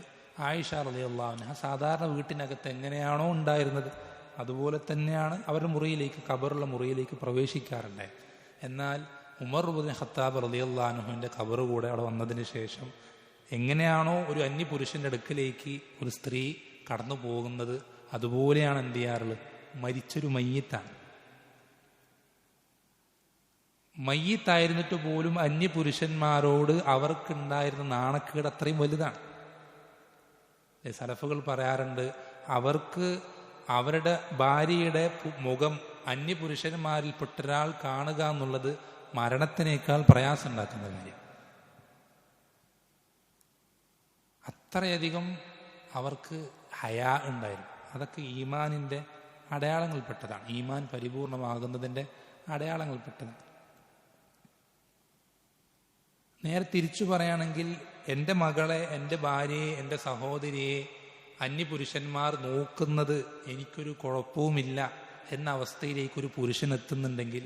ആയിഷ റളിയല്ലാഹു അൻഹ സാധാരണ വീട്ടിനകത്ത് എങ്ങനെയാണോ ഉണ്ടായിരുന്നത് അതുപോലെ തന്നെയാണ് അവരുടെ മുറിയിലേക്ക്, ഖബറുള്ള മുറിയിലേക്ക് പ്രവേശിക്കാറുണ്ടായത്. എന്നാൽ ഉമർ ഇബ്നുൽ ഖത്താബ് റളിയല്ലാഹു അൻഹുവിൻ്റെ ഖബർ കൂടെ അവിടെ വന്നതിന് ശേഷം എങ്ങനെയാണോ ഒരു അന്യപുരുഷൻ്റെ അടുക്കലേക്ക് ഒരു സ്ത്രീ കടന്നു പോകുന്നത് അതുപോലെയാണ് എന്ത് ചെയ്യാറുള്ളത്, മരിച്ചൊരു മയ്യിത്തായിരുന്നിട്ട് പോലും അന്യപുരുഷന്മാരോട് അവർക്കുണ്ടായിരുന്ന നാണക്കേട് അത്രയും വലുതാണ്. സലഫുകൾ പറയാറുണ്ട്, അവർക്ക് അവരുടെ ഭാര്യയുടെ മുഖം അന്യപുരുഷന്മാരിൽപ്പെട്ട ഒരാൾ കാണുക എന്നുള്ളത് മരണത്തിനേക്കാൾ പ്രയാസം ഉണ്ടാക്കുന്ന കാര്യം. അത്രയധികം അവർക്ക് ഹയാ ഉണ്ടായിരുന്നു. അതൊക്കെ ഈമാനിൻ്റെ അടയാളങ്ങളിൽപ്പെട്ടതാണ്. ഈമാൻ പരിപൂർണമാകുന്നതിൻ്റെ അടയാളങ്ങളിൽപ്പെട്ടതാണ്. നേരെ തിരിച്ചു പറയുകയാണെങ്കിൽ എൻ്റെ മകളെ, എൻ്റെ ഭാര്യയെ, എൻ്റെ സഹോദരിയെ അന്യപുരുഷന്മാർ നോക്കുന്നത് എനിക്കൊരു കുഴപ്പവുമില്ല എന്ന അവസ്ഥയിലേക്കൊരു പുരുഷൻ എത്തുന്നുണ്ടെങ്കിൽ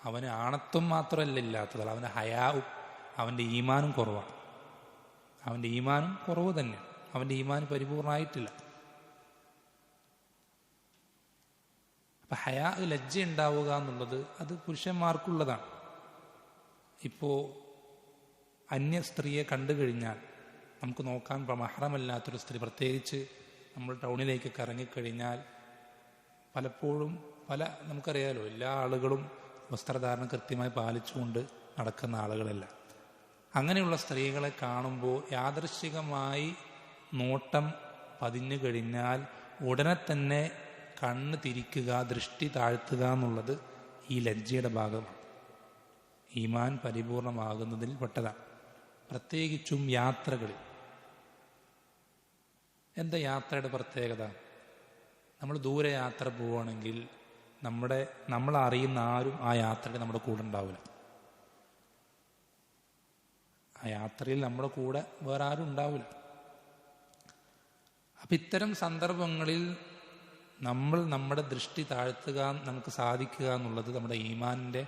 അവന് ആണത്വം മാത്രമല്ല ഇല്ലാത്തത്, അവന് ഹയാവും അവൻ്റെ ഈമാനും കുറവാണ്. അവൻ്റെ ഈമാനും കുറവ് തന്നെ, അവൻ്റെ ഈമാൻ പരിപൂർണമായിട്ടില്ല. അപ്പം ഹയാ, ലജ്ജ ഉണ്ടാവുക എന്നുള്ളത് അത് പുരുഷന്മാർക്കുള്ളതാണ്. ഇപ്പോൾ അന്യ സ്ത്രീയെ കണ്ടു കഴിഞ്ഞാൽ നമുക്ക് നോക്കാൻ മഹ്റമല്ലാത്തൊരു സ്ത്രീ, പ്രത്യേകിച്ച് നമ്മൾ ടൗണിലേക്കൊക്കെ ഇറങ്ങിക്കഴിഞ്ഞാൽ പലപ്പോഴും നമുക്കറിയാലോ, എല്ലാ ആളുകളും വസ്ത്രധാരണം കൃത്യമായി പാലിച്ചുകൊണ്ട് നടക്കുന്ന ആളുകളല്ല. അങ്ങനെയുള്ള സ്ത്രീകളെ കാണുമ്പോൾ യാദൃശ്ചികമായി നോട്ടം പതിഞ്ഞു കഴിഞ്ഞാൽ ഉടനെ തന്നെ കണ്ണ് തിരിക്കുക, ദൃഷ്ടി താഴ്ത്തുക എന്നുള്ളത് ഈ ലജ്ജയുടെ ഭാഗമാണ്. ഈമാൻ പരിപൂർണമാകുന്നതിൽ പെട്ടതാണ്. പ്രത്യേകിച്ചും യാത്രകളിൽ. എന്താ യാത്രയുടെ പ്രത്യേകത? നമ്മൾ ദൂരെ യാത്ര പോവുകയാണെങ്കിൽ നമ്മൾ അറിയുന്ന ആരും ആ യാത്രയിൽ നമ്മുടെ കൂടെ ഉണ്ടാവില്ല. ആ യാത്രയിൽ നമ്മുടെ കൂടെ വേറെ ആരും ഉണ്ടാവില്ല. അപ്പം ഇത്തരം സന്ദർഭങ്ങളിൽ നമ്മുടെ ദൃഷ്ടി താഴ്ത്തുക നമുക്ക് സാധിക്കുക എന്നുള്ളത് നമ്മുടെ ഈമാനിൻ്റെ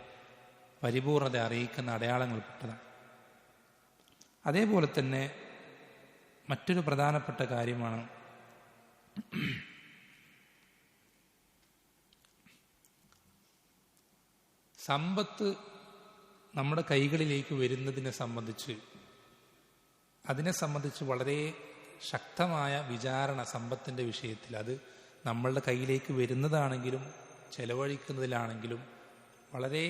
പരിപൂർണത അറിയിക്കുന്ന അടയാളങ്ങളിൽപ്പെട്ടതാണ്. അതേപോലെ തന്നെ മറ്റൊരു പ്രധാനപ്പെട്ട കാര്യമാണ് സമ്പത്ത് നമ്മുടെ കൈകളിലേക്ക് വരുന്നതിനെ സംബന്ധിച്ച് വളരെ ശക്തമായ വിചാരണ സമ്പത്തിൻ്റെ വിഷയത്തിൽ. അത് നമ്മളുടെ കയ്യിലേക്ക് വരുന്നതാണെങ്കിലും ചെലവഴിക്കുന്നതിലാണെങ്കിലും വളരെ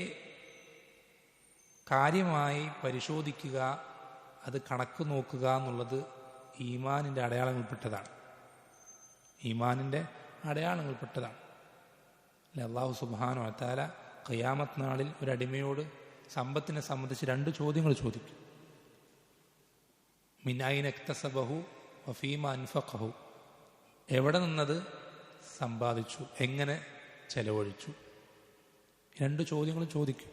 കാര്യമായി പരിശോധിക്കുക, അത് കണക്ക് നോക്കുക എന്നുള്ളത് ഈമാനിൻ്റെ അടയാളങ്ങളിൽപ്പെട്ടതാണ്. ഈമാനിൻ്റെ അടയാളങ്ങളിൽപ്പെട്ടതാണ്. അല്ലാഹു സുബ്ഹാനഹു വ തആല ഖിയാമത്ത് നാളിൽ ഒരു അടിമയോട് സമ്പത്തിനെ സംബന്ധിച്ച് 2 ചോദ്യങ്ങൾ ചോദിക്കും. മിൻ ഐന ഇക്തസബഹു വഫീമ അൻഫഖഹു, എവിടെ നിന്നത് സമ്പാദിച്ചു, എങ്ങനെ ചെലവഴിച്ചു, 2 ചോദ്യങ്ങൾ ചോദിക്കും.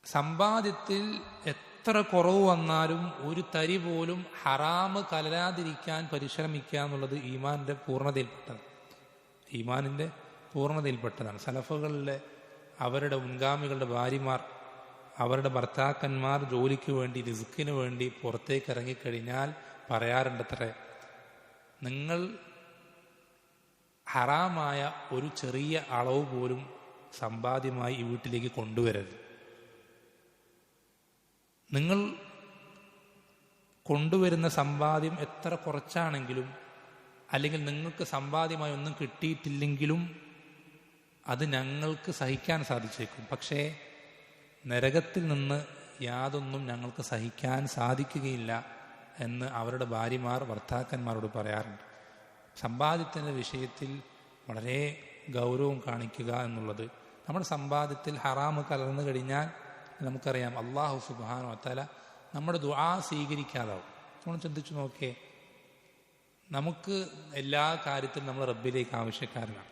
സമ്പാദ്യത്തിൽ എത്ര കുറവ് വന്നാലും ഒരു തരി പോലും ഹറാമ് കലരാതിരിക്കാൻ പരിശ്രമിക്കുക എന്നുള്ളത് ഈമാനിൻ്റെ പൂർണ്ണതയിൽപ്പെട്ടതാണ്. സലഫുകളിലെ അവരുടെ മുൻഗാമികളുടെ ഭാര്യമാർ, അവരുടെ ഭർത്താക്കന്മാർ ജോലിക്ക് വേണ്ടി, റിസ്ക്കിന് വേണ്ടി പുറത്തേക്ക് ഇറങ്ങിക്കഴിഞ്ഞാൽ പറയാറുണ്ടത്രേ, നിങ്ങൾ ഹറാമായ ഒരു ചെറിയ അളവ് പോലും സമ്പാദ്യമായി ഈ വീട്ടിലേക്ക് കൊണ്ടുവരരുത്. നിങ്ങൾ കൊണ്ടുവരുന്ന സമ്പാദ്യം എത്ര കുറച്ചാണെങ്കിലും, അല്ലെങ്കിൽ നിങ്ങൾക്ക് സമ്പാദ്യമായി ഒന്നും കിട്ടിയിട്ടില്ലെങ്കിലും അത് ഞങ്ങൾക്ക് സഹിക്കാൻ സാധിച്ചേക്കും. പക്ഷേ നരകത്തിൽ നിന്ന് യാതൊന്നും ഞങ്ങൾക്ക് സഹിക്കാൻ സാധിക്കുകയില്ല എന്ന് അവരുടെ ഭാര്യമാർ ഭർത്താക്കന്മാരോട് പറയാറുണ്ട്. സമ്പാദ്യത്തിൻ്റെ വിഷയത്തിൽ വളരെ ഗൗരവം കാണിക്കുക എന്നുള്ളത്. നമ്മുടെ സമ്പാദ്യത്തിൽ ഹറാമ് കലർന്നു കഴിഞ്ഞാൽ നമുക്കറിയാം അല്ലാഹു സുബ്ഹാനഹു വ തആല നമ്മുടെ ദുആ സ്വീകരിക്കാതാവും. നമ്മൾ ചിന്തിച്ചു നോക്കേ, നമുക്ക് എല്ലാ കാര്യത്തിലും നമ്മൾ റബ്ബിലേക്ക് ആവശ്യക്കാരനാണ്.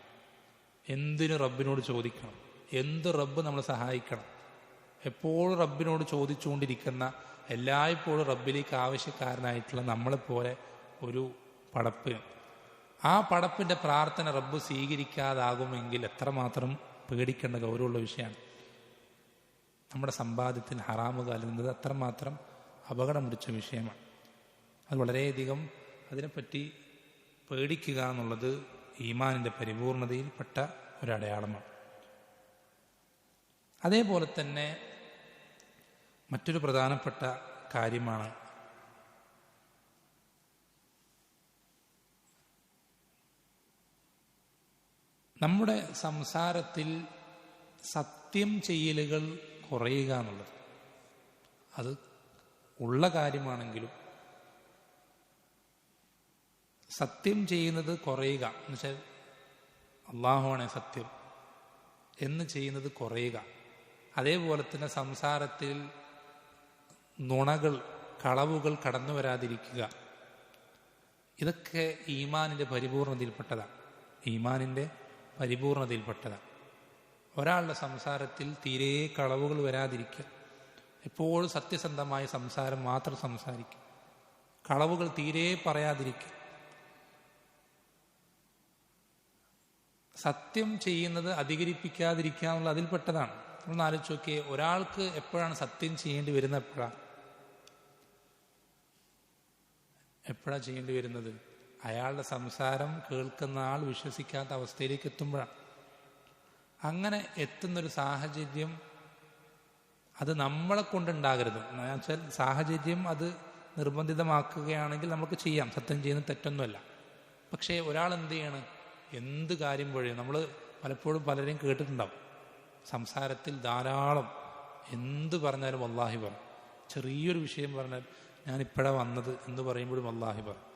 എന്തിനു റബ്ബിനോട് ചോദിക്കണം, എന്ത് റബ്ബ് നമ്മളെ സഹായിക്കണം. എപ്പോഴും റബ്ബിനോട് ചോദിച്ചുകൊണ്ടിരിക്കുന്ന, എല്ലായ്പ്പോഴും റബ്ബിലേക്ക് ആവശ്യക്കാരനായിട്ടുള്ള നമ്മളെപ്പോലെ ഒരു പടപ്പിന്, ആ പടപ്പിൻ്റെ പ്രാർത്ഥന റബ്ബ് സ്വീകരിക്കാതാകുമെങ്കിൽ എത്രമാത്രം പേടിക്കേണ്ട ഗൗരവമുള്ള വിഷയമാണ്. നമ്മുടെ സമ്പാദ്യത്തിൽ ഹറാമ് കലരുന്നത് അത്രമാത്രം അപകടം പിടിച്ച വിഷയമാണ്. അത് വളരെയധികം അതിനെപ്പറ്റി പേടിക്കുക എന്നുള്ളത് ഈമാനിൻ്റെ പരിപൂർണതയിൽപ്പെട്ട ഒരടയാളമാണ്. അതേപോലെ തന്നെ മറ്റൊരു പ്രധാനപ്പെട്ട കാര്യമാണ് നമ്മുടെ സംസാരത്തിൽ സത്യം ചെയ്യലുകൾ കുറയുക എന്നുള്ളത്. അത് ഉള്ള കാര്യമാണെങ്കിലും സത്യം ചെയ്യുന്നത് കുറയുക എന്ന് വെച്ചാൽ അള്ളാഹുവാണ് സത്യം എന്ന് ചെയ്യുന്നത് കുറയുക. അതേപോലെ തന്നെ സംസാരത്തിൽ നുണകൾ, കളവുകൾ കടന്നു വരാതിരിക്കുക. ഇതൊക്കെ ഈമാനിൻ്റെ പരിപൂർണതയിൽപ്പെട്ടതാണ്. ഈമാനിൻ്റെ പരിപൂർണതയിൽപ്പെട്ടതാണ്. ഒരാളുടെ സംസാരത്തിൽ തീരെ കളവുകൾ വരാതിരിക്കുക. എപ്പോഴും സത്യസന്ധമായ സംസാരം മാത്രം സംസാരിക്കുക. കളവുകൾ തീരെ പറയാതിരിക്കുക. സത്യം ചെയ്യുന്നത് അധികരിപ്പിക്കാതിരിക്കുക എന്നുള്ള അതിൽപ്പെട്ടതാണ്. ഒന്ന് ആലോചിച്ച് നോക്കിയേ, ഒരാൾക്ക് എപ്പോഴാണ് സത്യം ചെയ്യേണ്ടി വരുന്നത്? എപ്പോഴാണ് ചെയ്യേണ്ടി വരുന്നത്? അയാളുടെ സംസാരം കേൾക്കുന്ന ആൾ വിശ്വസിക്കാത്ത അവസ്ഥയിലേക്ക് എത്തുമ്പോഴാണ്. അങ്ങനെ എത്തുന്നൊരു സാഹചര്യം അത് നമ്മളെ കൊണ്ടുണ്ടാകരുത്. എന്ന് വെച്ചാൽ സാഹചര്യം അത് നിർബന്ധിതമാക്കുകയാണെങ്കിൽ നമുക്ക് ചെയ്യാം, സത്യം ചെയ്യുന്നത് തെറ്റൊന്നുമല്ല. പക്ഷേ ഒരാൾ എന്ത് ചെയ്യണം? എന്ത് കാര്യം വഴിയും നമ്മൾ പലപ്പോഴും പലരെയും കേട്ടിട്ടുണ്ടാവും, സംസാരത്തിൽ ധാരാളം എന്ത് പറഞ്ഞാലും വല്ലാഹി പറയും. ചെറിയൊരു വിഷയം പറഞ്ഞാൽ ഞാനിപ്പോഴാണ് വന്നത് എന്ന് പറയുമ്പോഴും വല്ലാഹി പറയും.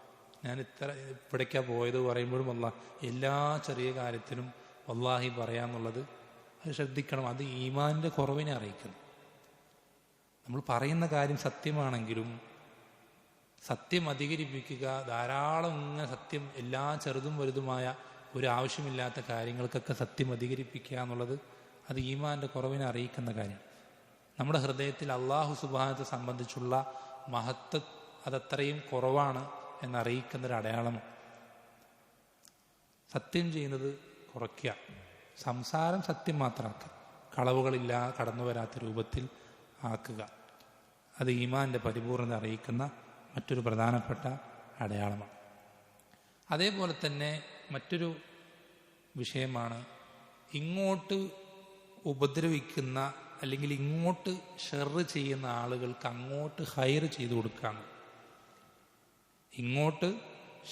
ഞാൻ ഇപ്പോഴേക്കാണ് പോയത് പറയുമ്പോഴും വല്ലാഹി. എല്ലാ ചെറിയ കാര്യത്തിനും വല്ലാഹി പറയാന്നുള്ളത് അത് ശ്രദ്ധിക്കണം. അത് ഈമാനിൻ്റെ കുറവിനെ അറിയിക്കുന്നു. നമ്മൾ പറയുന്ന കാര്യം സത്യമാണെങ്കിലും സത്യം അധികരിപ്പിക്കുക, ധാരാളം ഇങ്ങനെ സത്യം, എല്ലാ ചെറുതും വലുതുമായ ഒരു ആവശ്യമില്ലാത്ത കാര്യങ്ങൾക്കൊക്കെ സത്യം അധികരിപ്പിക്കുക എന്നുള്ളത് അത് ഈമാനിൻ്റെ കുറവിനെ അറിയിക്കുന്ന കാര്യം. നമ്മുടെ ഹൃദയത്തിൽ അള്ളാഹു സുബ്ഹാനഹു സംബന്ധിച്ചുള്ള മഹത്വം അതത്രയും കുറവാണ് എന്നറിയിക്കുന്നൊരു അടയാളമാണ്. സത്യം ചെയ്യുന്നത് കുറയ്ക്കുക, സംസാരം സത്യം മാത്രമാക്കുക, കളവുകളില്ല കടന്നു വരാത്ത രൂപത്തിൽ ആക്കുക. അത് ഈമാനിൻ്റെ പരിപൂർണത അറിയിക്കുന്ന മറ്റൊരു പ്രധാനപ്പെട്ട അടയാളമാണ്. അതേപോലെ തന്നെ മറ്റൊരു വിഷയമാണ് ഇങ്ങോട്ട് ഉപദ്രവിക്കുന്ന അല്ലെങ്കിൽ ഇങ്ങോട്ട് ഷെറ് ചെയ്യുന്ന ആളുകൾക്ക് അങ്ങോട്ട് ഹൈർ ചെയ്തു കൊടുക്കാണ്. ഇങ്ങോട്ട്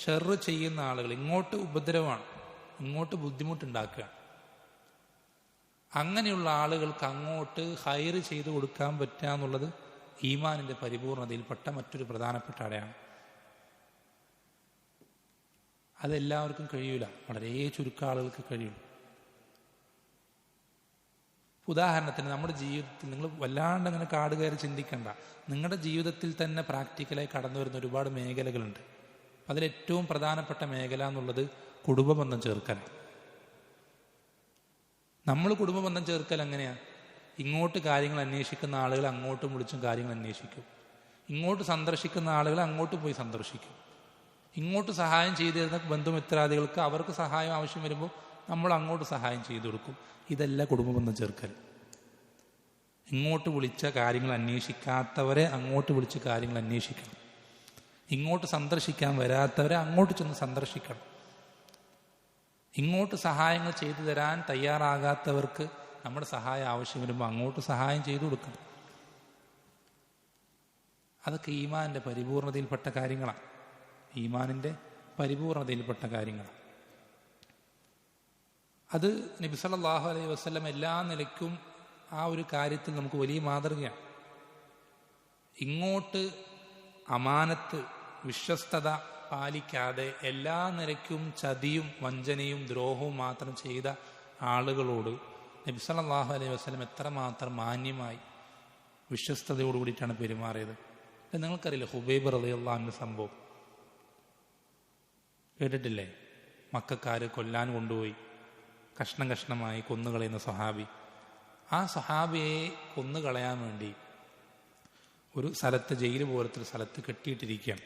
ഷെറ് ചെയ്യുന്ന ആളുകൾ ഇങ്ങോട്ട് ഉപദ്രവമാണ്, ഇങ്ങോട്ട് ബുദ്ധിമുട്ടുണ്ടാക്കുക. അങ്ങനെയുള്ള ആളുകൾക്ക് അങ്ങോട്ട് ഹൈർ ചെയ്തു കൊടുക്കാൻ പറ്റുക എന്നുള്ളത് ഈമാനിൻ്റെ പരിപൂർണതയിൽപ്പെട്ട മറ്റൊരു പ്രധാനപ്പെട്ട അടയാളം. അതെല്ലാവർക്കും കഴിയൂല, വളരെ ചുരുക്കം ആളുകൾക്ക് കഴിയും. ഉദാഹരണത്തിന് നമ്മുടെ ജീവിതത്തിൽ നിങ്ങൾ വല്ലാണ്ട് അങ്ങനെ കാട് കയറി ചിന്തിക്കണ്ട. നിങ്ങളുടെ ജീവിതത്തിൽ തന്നെ പ്രാക്ടിക്കലായി കടന്നു വരുന്ന ഒരുപാട് മേഖലകളുണ്ട്. അതിലേറ്റവും പ്രധാനപ്പെട്ട മേഖല എന്നുള്ളത് കുടുംബബന്ധം ചേർക്കലാണ്. നമ്മൾ കുടുംബബന്ധം ചേർക്കൽ എങ്ങനെയാണ്? ഇങ്ങോട്ട് കാര്യങ്ങൾ അന്വേഷിക്കുന്ന ആളുകൾ അങ്ങോട്ടും വിളിച്ചും കാര്യങ്ങൾ അന്വേഷിക്കും. ഇങ്ങോട്ട് സന്ദർശിക്കുന്ന ആളുകൾ അങ്ങോട്ട് പോയി സന്ദർശിക്കും. ഇങ്ങോട്ട് സഹായം ചെയ്തു തരുന്ന ബന്ധുമിത്രാദികൾക്ക് അവർക്ക് സഹായം ആവശ്യം വരുമ്പോൾ നമ്മൾ അങ്ങോട്ട് സഹായം ചെയ്തു കൊടുക്കും. ഇതല്ല കുടുംബബന്ധം ചേർക്കൽ. ഇങ്ങോട്ട് വിളിച്ച കാര്യങ്ങൾ അന്വേഷിക്കാത്തവരെ അങ്ങോട്ട് വിളിച്ച് കാര്യങ്ങൾ അന്വേഷിക്കണം. ഇങ്ങോട്ട് സന്ദർശിക്കാൻ വരാത്തവരെ അങ്ങോട്ട് ചെന്ന് സന്ദർശിക്കണം. ഇങ്ങോട്ട് സഹായങ്ങൾ ചെയ്തു തരാൻ തയ്യാറാകാത്തവർക്ക് നമ്മുടെ സഹായം ആവശ്യം വരുമ്പോൾ അങ്ങോട്ട് സഹായം ചെയ്തു കൊടുക്കണം. അതൊക്കെ ഈമാനിൻ്റെ പരിപൂർണതയിൽപ്പെട്ട കാര്യങ്ങളാണ്. ഈമാനിൻ്റെ പരിപൂർണതയിൽപ്പെട്ട കാര്യങ്ങളാണ്. അത് നബി സല്ലല്ലാഹു അലൈഹി വസല്ലം എല്ലാ നിലയ്ക്കും ആ ഒരു കാര്യത്തിൽ നമുക്ക് വലിയ മാതൃകയാണ്. ഇങ്ങോട്ട് അമാനത്ത്, വിശ്വസ്തത പാലിക്കാതെ എല്ലാ നിലയ്ക്കും ചതിയും വഞ്ചനയും ദ്രോഹവും മാത്രം ചെയ്ത ആളുകളോട് നബി സല്ലല്ലാഹു അലൈഹി വസല്ലം എത്രമാത്രം മാന്യമായി വിശ്വസ്തയോടു കൂടിയിട്ടാണ് പെരുമാറിയത്. നിങ്ങൾക്കറിയില്ല ഹുബൈബ് റളിയല്ലാഹു അൻഹു സംഭവം കേട്ടിട്ടില്ലേ? മക്കക്കാര് കൊല്ലാൻ കൊണ്ടുപോയി കഷ്ണം കഷ്ണമായി കൊന്നുകളയുന്ന സ്വഹാബി. ആ സ്വഹാബിയെ കൊന്നുകളയാൻ വേണ്ടി ഒരു സ്ഥലത്ത്, ജയിൽ പോലത്തെ ഒരു സ്ഥലത്ത് കെട്ടിയിട്ടിരിക്കുകയാണ്.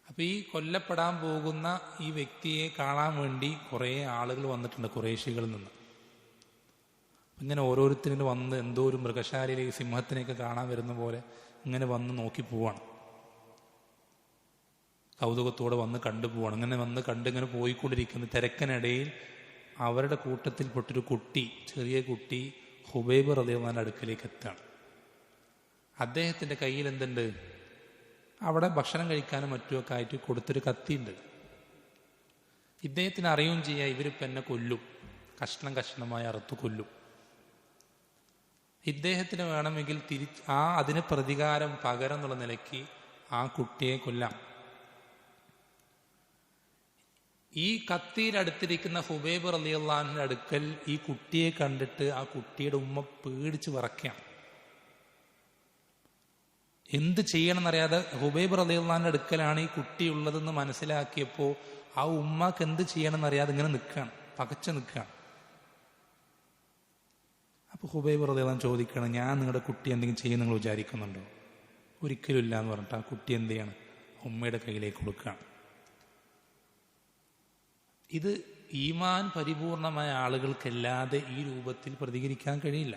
അപ്പം ഈ കൊല്ലപ്പെടാൻ പോകുന്ന ഈ വ്യക്തിയെ കാണാൻ വേണ്ടി കുറേ ആളുകൾ വന്നിട്ടുണ്ട് ഖുറൈശികളിൽ നിന്ന്. ഇങ്ങനെ ഓരോരുത്തരും വന്ന് എന്തോ ഒരു മൃഗശാലയിലെ സിംഹത്തിനെയൊക്കെ കാണാൻ വരുന്ന പോലെ ഇങ്ങനെ വന്ന് നോക്കി പോവാണ്. കൗതുകത്തോടെ വന്ന് കണ്ടു പോവാണ്. ഇങ്ങനെ വന്ന് കണ്ടിങ്ങനെ പോയിക്കൊണ്ടിരിക്കുന്ന തിരക്കിനിടയിൽ അവരുടെ കൂട്ടത്തിൽപ്പെട്ടൊരു കുട്ടി, ചെറിയ കുട്ടി ഹുബൈബ് റളിയല്ലാഹു അൻഹുവിന്റെ അടുക്കലേക്ക് എത്താണ്. അദ്ദേഹത്തിൻ്റെ കയ്യിൽ എന്തുണ്ട്? അവിടെ ഭക്ഷണം കഴിക്കാനും മറ്റുമൊക്കെ ആയിട്ട് കൊടുത്തൊരു കത്തിയുണ്ട്. ഇദ്ദേഹത്തിന് അറിയുകയും ചെയ്യുക ഇവരിപ്പം എന്നെ കൊല്ലും, കഷ്ണം കഷ്ണമായി അറുത്തു കൊല്ലും. ഇദ്ദേഹത്തിന് വേണമെങ്കിൽ അതിന് പ്രതികാരം, പകരം എന്നുള്ള നിലയ്ക്ക് ആ കുട്ടിയെ കൊല്ലാം. ഈ കത്തിയിലടുത്തിരിക്കുന്ന ഹുബൈബ് റളിയല്ലാഹു അൻഹുവിന്റെ അടുക്കൽ ഈ കുട്ടിയെ കണ്ടിട്ട് ആ കുട്ടിയുടെ ഉമ്മ പേടിച്ച് വിറയ്ക്കുകയാണ്. എന്ത് ചെയ്യണമെന്നറിയാതെ ഹുബൈബ് റളിയല്ലാഹുവിന്റെ അടുക്കലാണ് ഈ കുട്ടിയുള്ളതെന്ന് മനസ്സിലാക്കിയപ്പോൾ ആ ഉമ്മാക്ക് എന്ത് ചെയ്യണമെന്നറിയാതെ ഇങ്ങനെ നിൽക്കുകയാണ്, പകച്ചു നിൽക്കുകയാണ്. അപ്പോൾ ഹുബൈബ് റളിയല്ലാഹു ചോദിക്കണം, ഞാൻ നിങ്ങളുടെ കുട്ടി എന്തെങ്കിലും ചെയ്യും നിങ്ങൾ വിചാരിക്കുന്നുണ്ടോ? ഒരിക്കലും ഇല്ല എന്ന് പറഞ്ഞിട്ട് ആ കുട്ടി എന്ത് ചെയ്യണം? ഉമ്മയുടെ കയ്യിലേക്ക് കൊടുക്കുകയാണ്. ഇത് ഈമാൻ പരിപൂർണമായ ആളുകൾക്കല്ലാതെ ഈ രൂപത്തിൽ പ്രതികരിക്കാൻ കഴിയില്ല.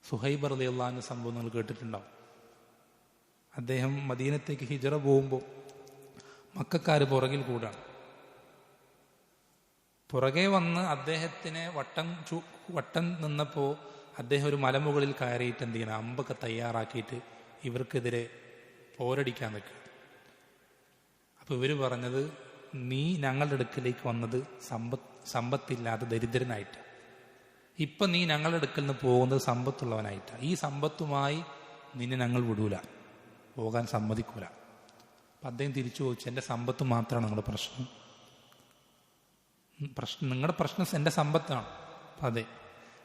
സുഹൈബ് റളിയല്ലാഹുവിന്റെ സംഭവം നിങ്ങൾ കേട്ടിട്ടുണ്ടാവും. അദ്ദേഹം മദീനത്തേക്ക് ഹിജറ പോകുമ്പോൾ മക്കക്കാർ പുറകിൽ കൂടാണ്. പുറകെ വന്ന് അദ്ദേഹത്തിനെ വട്ടം നിന്നപ്പോൾ അദ്ദേഹം ഒരു മലമുകളിൽ കയറിയിട്ട് എന്ത് ചെയ്യണം, അമ്പൊക്കെ തയ്യാറാക്കിയിട്ട് ഇവർക്കെതിരെ പോരടിക്കാൻ നിൽക്കുക. അപ്പൊ ഇവര് പറഞ്ഞത്, നീ ഞങ്ങളുടെ അടുക്കലേക്ക് വന്നത് സമ്പത്തില്ലാതെ ദരിദ്രനായിട്ട്, ഇപ്പൊ നീ ഞങ്ങളുടെ അടുക്കൽ നിന്ന് പോകുന്നത് സമ്പത്തുള്ളവനായിട്ടാ. ഈ സമ്പത്തുമായി നിന്നെ ഞങ്ങൾ വിടൂല, പോകാൻ സമ്മതിക്കൂല. അപ്പൊ അദ്ദേഹം തിരിച്ചു ചോദിച്ചു, എന്റെ സമ്പത്ത് മാത്രമാണ് നിങ്ങളുടെ പ്രശ്നം? നിങ്ങളുടെ പ്രശ്നം എൻ്റെ സമ്പത്താണ്. അതെ,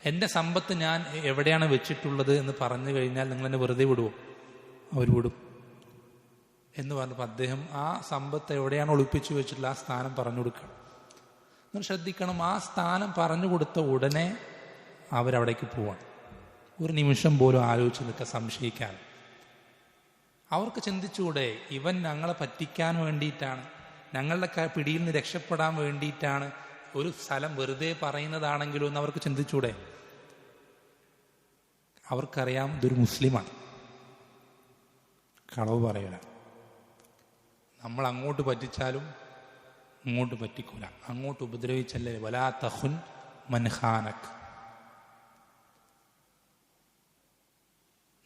എൻ്റെ സമ്പത്ത് ഞാൻ എവിടെയാണ് വെച്ചിട്ടുള്ളത് എന്ന് പറഞ്ഞു കഴിഞ്ഞാൽ നിങ്ങൾ എന്നെ വെറുതെ വിടുവോ? അവർ വിടും എന്ന് പറഞ്ഞപ്പോൾ അദ്ദേഹം ആ സമ്പത്ത് എവിടെയാണ് ഒളിപ്പിച്ചു വെച്ചിട്ടുള്ള ആ സ്ഥാനം പറഞ്ഞു കൊടുക്കണം. നിങ്ങൾ ശ്രദ്ധിക്കണം, ആ സ്ഥാനം പറഞ്ഞു കൊടുത്ത ഉടനെ അവരവിടേക്ക് പോവാണ്. ഒരു നിമിഷം പോലും ആലോചിച്ച് നിൽക്കുക, സംശയിക്കാൻ. അവർക്ക് ചിന്തിച്ചുകൂടെ, ഇവൻ ഞങ്ങളെ പറ്റിക്കാൻ വേണ്ടിയിട്ടാണ്, ഞങ്ങളുടെ പിടിയിൽ നിന്ന് രക്ഷപ്പെടാൻ വേണ്ടിയിട്ടാണ് ഒരു സ്ഥലം വെറുതെ പറയുന്നതാണെങ്കിലും എന്ന് അവർക്ക് ചിന്തിച്ചൂടെ? അവർക്കറിയാം ഇതൊരു മുസ്ലിമാണ്, കളവ് പറയല. നമ്മൾ അങ്ങോട്ട് പറ്റിച്ചാലും ഇങ്ങോട്ട് പറ്റിക്കൂല, അങ്ങോട്ട് ഉപദ്രവിച്ചല്ലേ. വലാ തഖുൻ മൻ ഖാനക്.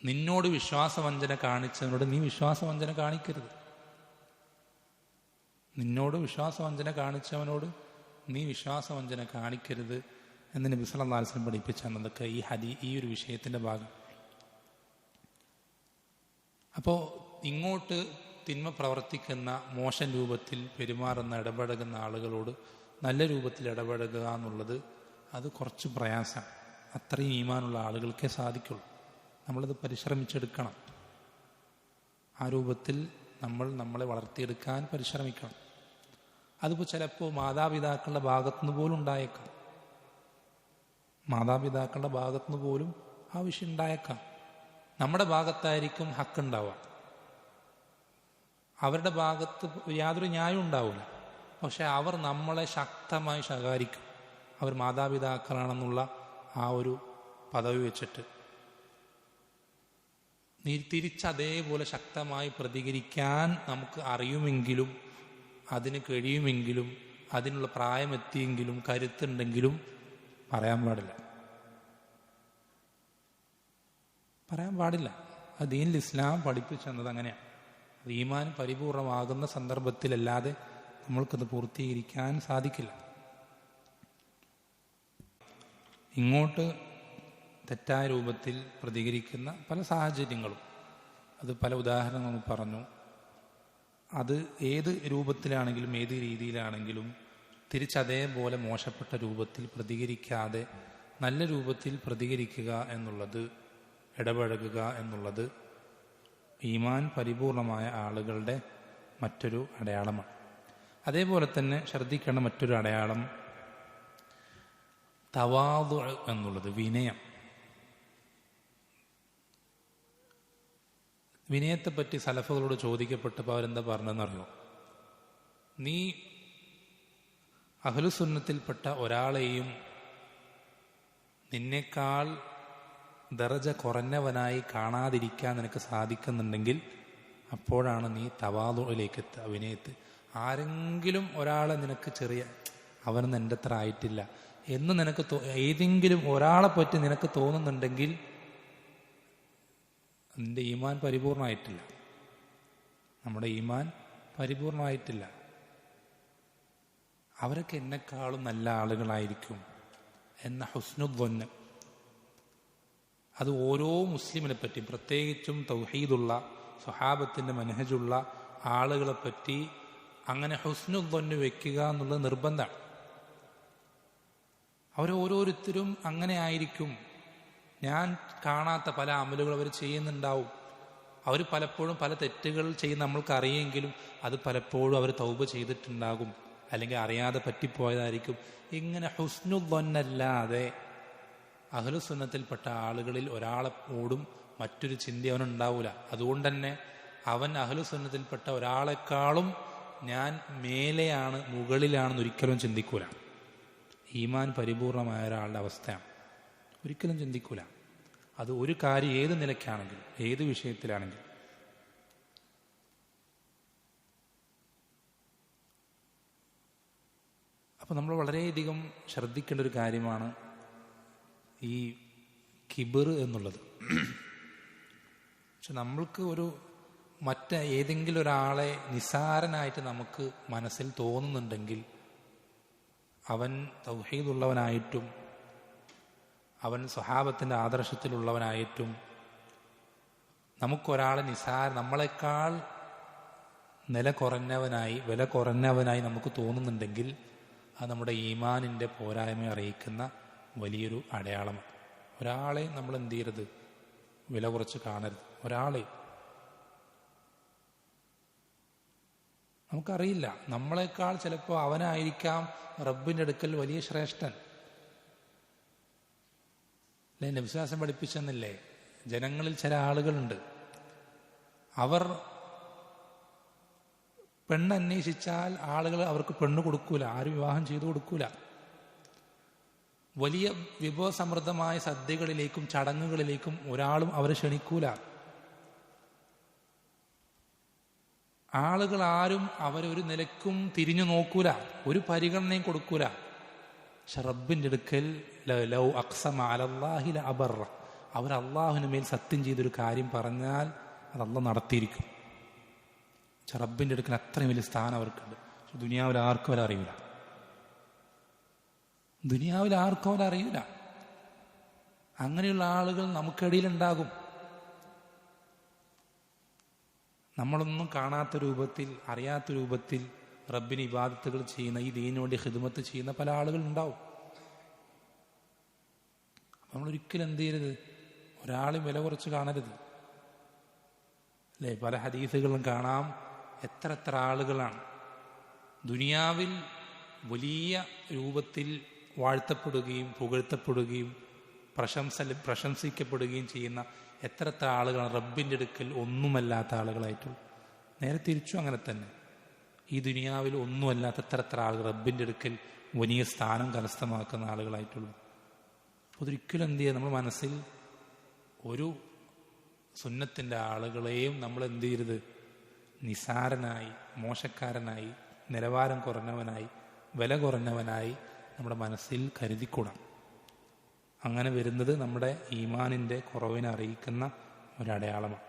നിന്നോട് വിശ്വാസവഞ്ചന കാണിച്ചവനോട് നീ വിശ്വാസവഞ്ചന കാണിക്കരുത്. നിന്നോട് വിശ്വാസവഞ്ചന കാണിച്ചവനോട് നീ വിശ്വാസവഞ്ചന കാണിക്കരുത് എന്ന് നബി സല്ലല്ലാഹു അലൈഹി വസല്ലം പഠിപ്പിച്ചതൊക്കെ ഈ ഒരു വിഷയത്തിന്റെ ഭാഗം. അപ്പോൾ ഇങ്ങോട്ട് തിന്മ പ്രവർത്തിക്കുന്ന, മോശം രൂപത്തിൽ പെരുമാറുന്ന, ഇടപഴകുന്ന ആളുകളോട് നല്ല രൂപത്തിൽ ഇടപഴകുക എന്നുള്ളത് അത് കുറച്ച് പ്രയാസമാണ്. അത്രയും ഈമാനുള്ള ആളുകൾക്കേ സാധിക്കുള്ളൂ. നമ്മളത് പരിശ്രമിച്ചെടുക്കണം. ആ രൂപത്തിൽ നമ്മളെ വളർത്തിയെടുക്കാൻ പരിശ്രമിക്കണം. അതിപ്പോൾ ചിലപ്പോൾ മാതാപിതാക്കളുടെ ഭാഗത്തുനിന്ന് പോലും ഉണ്ടായേക്കാം. മാതാപിതാക്കളുടെ ഭാഗത്തുനിന്ന് പോലും ആ വിഷയം ഉണ്ടായേക്കാം. നമ്മുടെ ഭാഗത്തായിരിക്കും ഹക്കുണ്ടാവുക, അവരുടെ ഭാഗത്ത് യാതൊരു ന്യായം ഉണ്ടാവില്ല. പക്ഷെ അവർ നമ്മളെ ശക്തമായി ശകാരിക്കും. അവർ മാതാപിതാക്കളാണെന്നുള്ള ആ ഒരു പദവി വെച്ചിട്ട് തിരിച്ചതേപോലെ ശക്തമായി പ്രതികരിക്കാൻ നമുക്ക് അറിയുമെങ്കിലും, അതിന് കഴിയുമെങ്കിലും, അതിനുള്ള പ്രായമെത്തിയെങ്കിലും, കരുത്തുണ്ടെങ്കിലും പറയാൻ പാടില്ല. അത് ദീനിൽ ഇസ്ലാം പഠിപ്പിച്ചെന്നത് അങ്ങനെയാണ്. ഈമാൻ പരിപൂർണമാകുന്ന സന്ദർഭത്തിലല്ലാതെ നമ്മൾക്കത് പൂർത്തീകരിക്കാൻ സാധിക്കില്ല. ഇങ്ങോട്ട് തെറ്റായ രൂപത്തിൽ പ്രതികരിക്കുന്ന പല സാഹചര്യങ്ങളും, അത് പല ഉദാഹരണങ്ങളും പറഞ്ഞു. അത് ഏത് രൂപത്തിലാണെങ്കിലും ഏത് രീതിയിലാണെങ്കിലും തിരിച്ചതേപോലെ മോശപ്പെട്ട രൂപത്തിൽ പ്രതികരിക്കാതെ നല്ല രൂപത്തിൽ പ്രതികരിക്കുക എന്നുള്ളത്, ഇടപഴകുക എന്നുള്ളത് ഈമാൻ പരിപൂർണമായ ആളുകളുടെ മറ്റൊരു അടയാളമാണ്. അതേപോലെ തന്നെ ശ്രദ്ധിക്കേണ്ട മറ്റൊരു അടയാളം തവാദു എന്നുള്ളത്, വിനയം. വിനയത്തെപ്പറ്റി സലഫുകളോട് ചോദിക്കപ്പെട്ടപ്പോൾ അവരെന്താ പറഞ്ഞതെന്നറിയോ? നീ അഹ്ലുസുന്നത്തിൽപ്പെട്ട ഒരാളെയും നിന്നേക്കാൾ ദറജ കുറഞ്ഞവനായി കാണാതിരിക്കാൻ നിനക്ക് സാധിക്കുന്നുണ്ടെങ്കിൽ അപ്പോഴാണ് നീ തവാദുഇലേക്ക് എത്തുക, വിനയത്ത്. ആരെങ്കിലും ഒരാളെ നിനക്ക് അവനൊന്നും എൻ്റെ അത്ര ആയിട്ടില്ല എന്ന് നിനക്ക് ഏതെങ്കിലും ഒരാളെ പറ്റി നിനക്ക് തോന്നുന്നുണ്ടെങ്കിൽ നിന്റെ ഈമാൻ പരിപൂർണമായിട്ടില്ല, നമ്മുടെ ഈമാൻ പരിപൂർണമായിട്ടില്ല. അവരൊക്കെ എന്നെക്കാളും നല്ല ആളുകളായിരിക്കും എന്ന ഹുസ്നുദ്ദന്ന്, അത് ഓരോ മുസ്ലിമിനെ പറ്റി, പ്രത്യേകിച്ചും തൗഹീദുള്ള സ്വഹാബത്തിന്റെ മനഹജുള്ള ആളുകളെ പറ്റി അങ്ങനെ ഹുസ്നുദ്ദന്ന് വെക്കുക എന്നുള്ളത് നിർബന്ധമാണ്. അവരോരോരുത്തരും അങ്ങനെ ആയിരിക്കും. ഞാൻ കാണാത്ത പല അമലുകൾ അവർ ചെയ്യുന്നുണ്ടാവും. അവർ പലപ്പോഴും പല തെറ്റുകൾ ചെയ്യുന്ന നമ്മൾക്കറിയെങ്കിലും അത് പലപ്പോഴും അവർ തൗബ ചെയ്തിട്ടുണ്ടാകും, അല്ലെങ്കിൽ അറിയാതെ പറ്റിപ്പോയതായിരിക്കും. ഇങ്ങനെ ഹുസ്നുദ്ദന്നല്ലാതെ അഹ്ലുസുന്നത്തിൽപ്പെട്ട ആളുകളിൽ ഒരാളെപ്പോഴും മറ്റൊരു ചിന്ത അവനുണ്ടാവില്ല. അതുകൊണ്ട് തന്നെ അവൻ അഹ്ലുസുന്നത്തിൽപ്പെട്ട ഒരാളെക്കാളും ഞാൻ മേലെയാണ്, മുകളിലാണെന്ന് ഒരിക്കലും ചിന്തിക്കൂല. ഈമാൻ പരിപൂർണമായ ഒരാളുടെ അവസ്ഥയാണ്. ഒരിക്കലും ചിന്തിക്കൂല. അത് ഒരു കാര്യം ഏത് നിലയ്ക്കാണെങ്കിലും, ഏത് വിഷയത്തിലാണെങ്കിലും. അപ്പോൾ നമ്മൾ വളരെയധികം ശ്രദ്ധിക്കേണ്ട ഒരു കാര്യമാണ് ഈ കിബിർ എന്നുള്ളത്. പക്ഷെ നമ്മൾക്ക് ഏതെങ്കിലും ഒരാളെ നിസ്സാരനായിട്ട് നമുക്ക് മനസ്സിൽ തോന്നുന്നുണ്ടെങ്കിൽ അവൻ തൗഹീദുള്ളവനായിട്ടും അവൻ സ്വഹാബത്തിൻ്റെ ആദർശത്തിലുള്ളവനായിട്ടും നമുക്കൊരാളെ നമ്മളെക്കാൾ വില കുറഞ്ഞവനായി നമുക്ക് തോന്നുന്നുണ്ടെങ്കിൽ അത് നമ്മുടെ ഈമാനിൻ്റെ പോരായ്മ അറിയിക്കുന്ന വലിയൊരു അടയാളമാണ്. ഒരാളെ നമ്മൾ എന്ത് ചെയ്യരുത്, വില കുറച്ച് കാണരുത്. ഒരാളെ നമുക്കറിയില്ല, നമ്മളെക്കാൾ ചിലപ്പോൾ അവനായിരിക്കാം റബ്ബിൻ്റെ അടുക്കൽ വലിയ ശ്രേഷ്ഠൻ. അല്ലെ, നബിസ്വല്ലല്ലാഹു പഠിപ്പിച്ചെന്നില്ലേ, ജനങ്ങളിൽ ചില ആളുകളുണ്ട്, അവർ പെണ്ണന്വേഷിച്ചാൽ ആളുകൾ അവർക്ക് പെണ്ണ് കൊടുക്കൂല, ആരും വിവാഹം ചെയ്തു കൊടുക്കൂല. വലിയ വിഭവസമൃദ്ധമായ സദ്യകളിലേക്കും ചടങ്ങുകളിലേക്കും ഒരാളും അവരെ ക്ഷണിക്കൂല. ആളുകൾ ആരും അവരൊരു നിലക്കും തിരിഞ്ഞു നോക്കൂല, ഒരു പരിഗണനയും കൊടുക്കൂല. പക്ഷെ റബ്ബിൻ്റെ അടുക്കൽ ലൗ അഖ്സമ അലല്ലാഹി ലഅബറ, അവർ അള്ളാഹുവിന് മേൽ സത്യം ചെയ്തൊരു കാര്യം പറഞ്ഞാൽ അത് അള്ളാഹ് നടത്തിയിരിക്കും. പക്ഷെ റബ്ബിൻ്റെ അടുക്കൽ അത്രയും വലിയ സ്ഥാനം അവർക്കുണ്ട്. പക്ഷെ ദുനിയാവിൽ ആർക്കും അവരറിയില്ല. അങ്ങനെയുള്ള ആളുകൾ നമുക്കിടയിലുണ്ടാകും. നമ്മളൊന്നും കാണാത്ത രൂപത്തിൽ, അറിയാത്ത രൂപത്തിൽ റബ്ബിന് ഇബാദത്തുകൾ ചെയ്യുന്ന, ഈ ദീനിന് വേണ്ടി ഖിദ്മത്ത് ചെയ്യുന്ന പല ആളുകൾ ഉണ്ടാവും. നമ്മളൊരിക്കലും എന്ത് ചെയ്യരുത്, ഒരാളും വില കുറച്ച് കാണരുത്. അല്ലേ, പല ഹദീസുകളും കാണാം, എത്ര ആളുകളാണ് ദുനിയാവിൽ വലിയ രൂപത്തിൽ വാഴ്ത്തപ്പെടുകയും പുകഴ്ത്തപ്പെടുകയും പ്രശംസിക്കപ്പെടുകയും ചെയ്യുന്ന എത്ര ആളുകളാണ് റബ്ബിൻ്റെ അടുക്കൽ ഒന്നുമല്ലാത്ത ആളുകളായിട്ടുള്ളൂ. നേരെ തിരിച്ചു അങ്ങനെ തന്നെ, ഈ ദുനിയാവിൽ ഒന്നുമല്ലാത്ത എത്ര ആളുകൾ റബ്ബിൻ്റെ അടുക്കൽ വലിയ സ്ഥാനം കരസ്ഥമാക്കുന്ന ആളുകളായിട്ടുള്ളൂ. അപ്പോൾ അതൊരിക്കലും എന്ത് ചെയ്യുക, നമ്മൾ മനസ്സിൽ ഒരു സുന്നത്തിൻ്റെ ആളുകളെയും നമ്മൾ എന്ത് ചെയ്യരുത്, നിസാരനായി, മോശക്കാരനായി, നിലവാരം കുറഞ്ഞവനായി, വില കുറഞ്ഞവനായി നമ്മുടെ മനസ്സിൽ കരുതിക്കൂടാം. അങ്ങനെ വരുന്നത് നമ്മുടെ ഈമാനിൻ്റെ കുറവിനെ അറിയിക്കുന്ന ഒരടയാളമാണ്.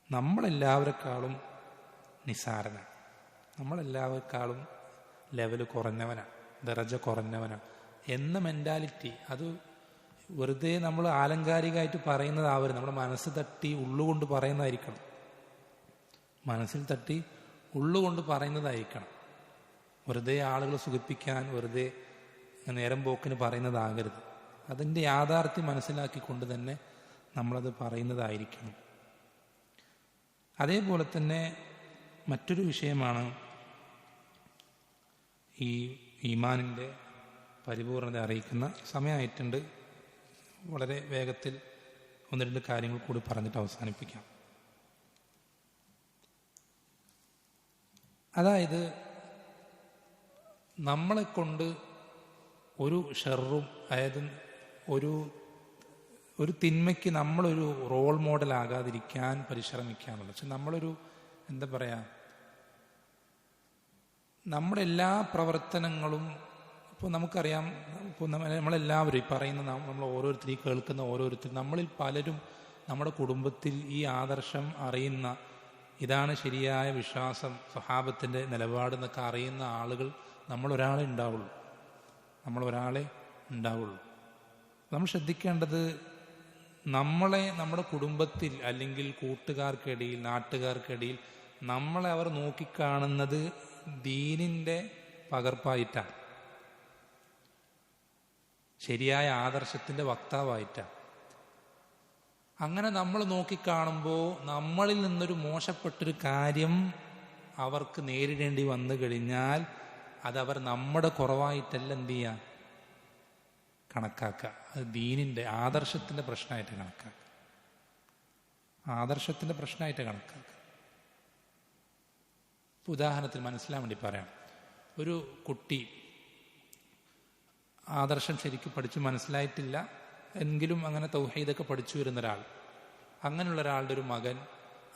നമ്മളെല്ലാവരെക്കാളും നിസാരനാണ്, നമ്മളെല്ലാവരെക്കാളും ലെവൽ കുറഞ്ഞവനാണ്, ദറജ കുറഞ്ഞവനാണ് എന്ന മെൻറ്റാലിറ്റി, അത് വെറുതെ നമ്മൾ ആലങ്കാരികമായിട്ട് പറയുന്നതാവരുത്. നമ്മുടെ മനസ്സ് തട്ടി ഉള്ളുകൊണ്ട് പറയുന്നതായിരിക്കണം. മനസ്സിൽ തട്ടി ഉള്ളുകൊണ്ട് പറയുന്നതായിരിക്കണം. വെറുതെ ആളുകളെ സുഖിപ്പിക്കാൻ, വെറുതെ നേരം പോക്കിന് പറയുന്നതാകരുത്. അതിൻ്റെ യാഥാർത്ഥ്യം മനസ്സിലാക്കിക്കൊണ്ട് തന്നെ നമ്മളത് പറയുന്നതായിരിക്കണം. അതേപോലെ തന്നെ മറ്റൊരു വിഷയമാണ് ഈ ഈമാനിൻ്റെ പരിപൂർണത അറിയിക്കുന്ന, സമയമായിട്ടുണ്ട്, വളരെ വേഗത്തിൽ ഒന്ന് രണ്ട് കാര്യങ്ങൾ കൂടി പറഞ്ഞിട്ട് അവസാനിപ്പിക്കാം. അതായത് നമ്മളെ കൊണ്ട് ഒരു ഷെറും, അതായത് ഒരു തിന്മയ്ക്ക് നമ്മളൊരു റോൾ മോഡലാകാതിരിക്കാൻ പരിശ്രമിക്കാനുള്ളത്. പക്ഷെ നമ്മളൊരു എന്താ പറയുക, നമ്മുടെ എല്ലാ പ്രവർത്തനങ്ങളും, ഇപ്പോൾ നമുക്കറിയാം, ഇപ്പോൾ നമ്മളെല്ലാവരും ഈ പറയുന്ന നമ്മൾ ഓരോരുത്തരും, ഈ കേൾക്കുന്ന ഓരോരുത്തരും, നമ്മളിൽ പലരും നമ്മുടെ കുടുംബത്തിൽ ഈ ആദർശം അറിയുന്ന, ഇതാണ് ശരിയായ വിശ്വാസം, സ്വഹാബത്തിൻ്റെ നിലപാടെന്നൊക്കെ അറിയുന്ന ആളുകൾ നമ്മളൊരാളെ ഉണ്ടാവുള്ളൂ. നമ്മൾ ശ്രദ്ധിക്കേണ്ടത്, നമ്മളെ നമ്മുടെ കുടുംബത്തിൽ അല്ലെങ്കിൽ കൂട്ടുകാർക്കിടയിൽ, നാട്ടുകാർക്കിടയിൽ നമ്മളെ അവർ നോക്കിക്കാണുന്നത് ദീനിൻ്റെ പകർപ്പായിട്ടാണ്, ശരിയായ ആദർശത്തിൻ്റെ വക്താവായിട്ടാണ്. അങ്ങനെ നമ്മൾ നോക്കിക്കാണുമ്പോൾ നമ്മളിൽ നിന്നൊരു മോശപ്പെട്ടൊരു കാര്യം അവർക്ക് നേരിടേണ്ടി വന്നു കഴിഞ്ഞാൽ അതവർ നമ്മുടെ കുറവായിട്ടല്ല എന്ത് ചെയ്യുക, കണക്കാക്കുക. അത് ദീനിൻ്റെ ആദർശത്തിൻ്റെ പ്രശ്നമായിട്ട് കണക്കാക്കുക. ആദർശത്തിൻ്റെ പ്രശ്നമായിട്ട് കണക്കാക്കുക. ഉദാഹരണത്തിന് മനസ്സിലാൻ വേണ്ടി പറയാം. ഒരു കുട്ടി ആദർശം ശരിക്കും പഠിച്ച് മനസ്സിലായിട്ടില്ല എങ്കിലും അങ്ങനെ തൗഹീദൊക്കെ പഠിച്ചു വരുന്ന ഒരാൾ, അങ്ങനെയുള്ള ഒരാളുടെ ഒരു മകൻ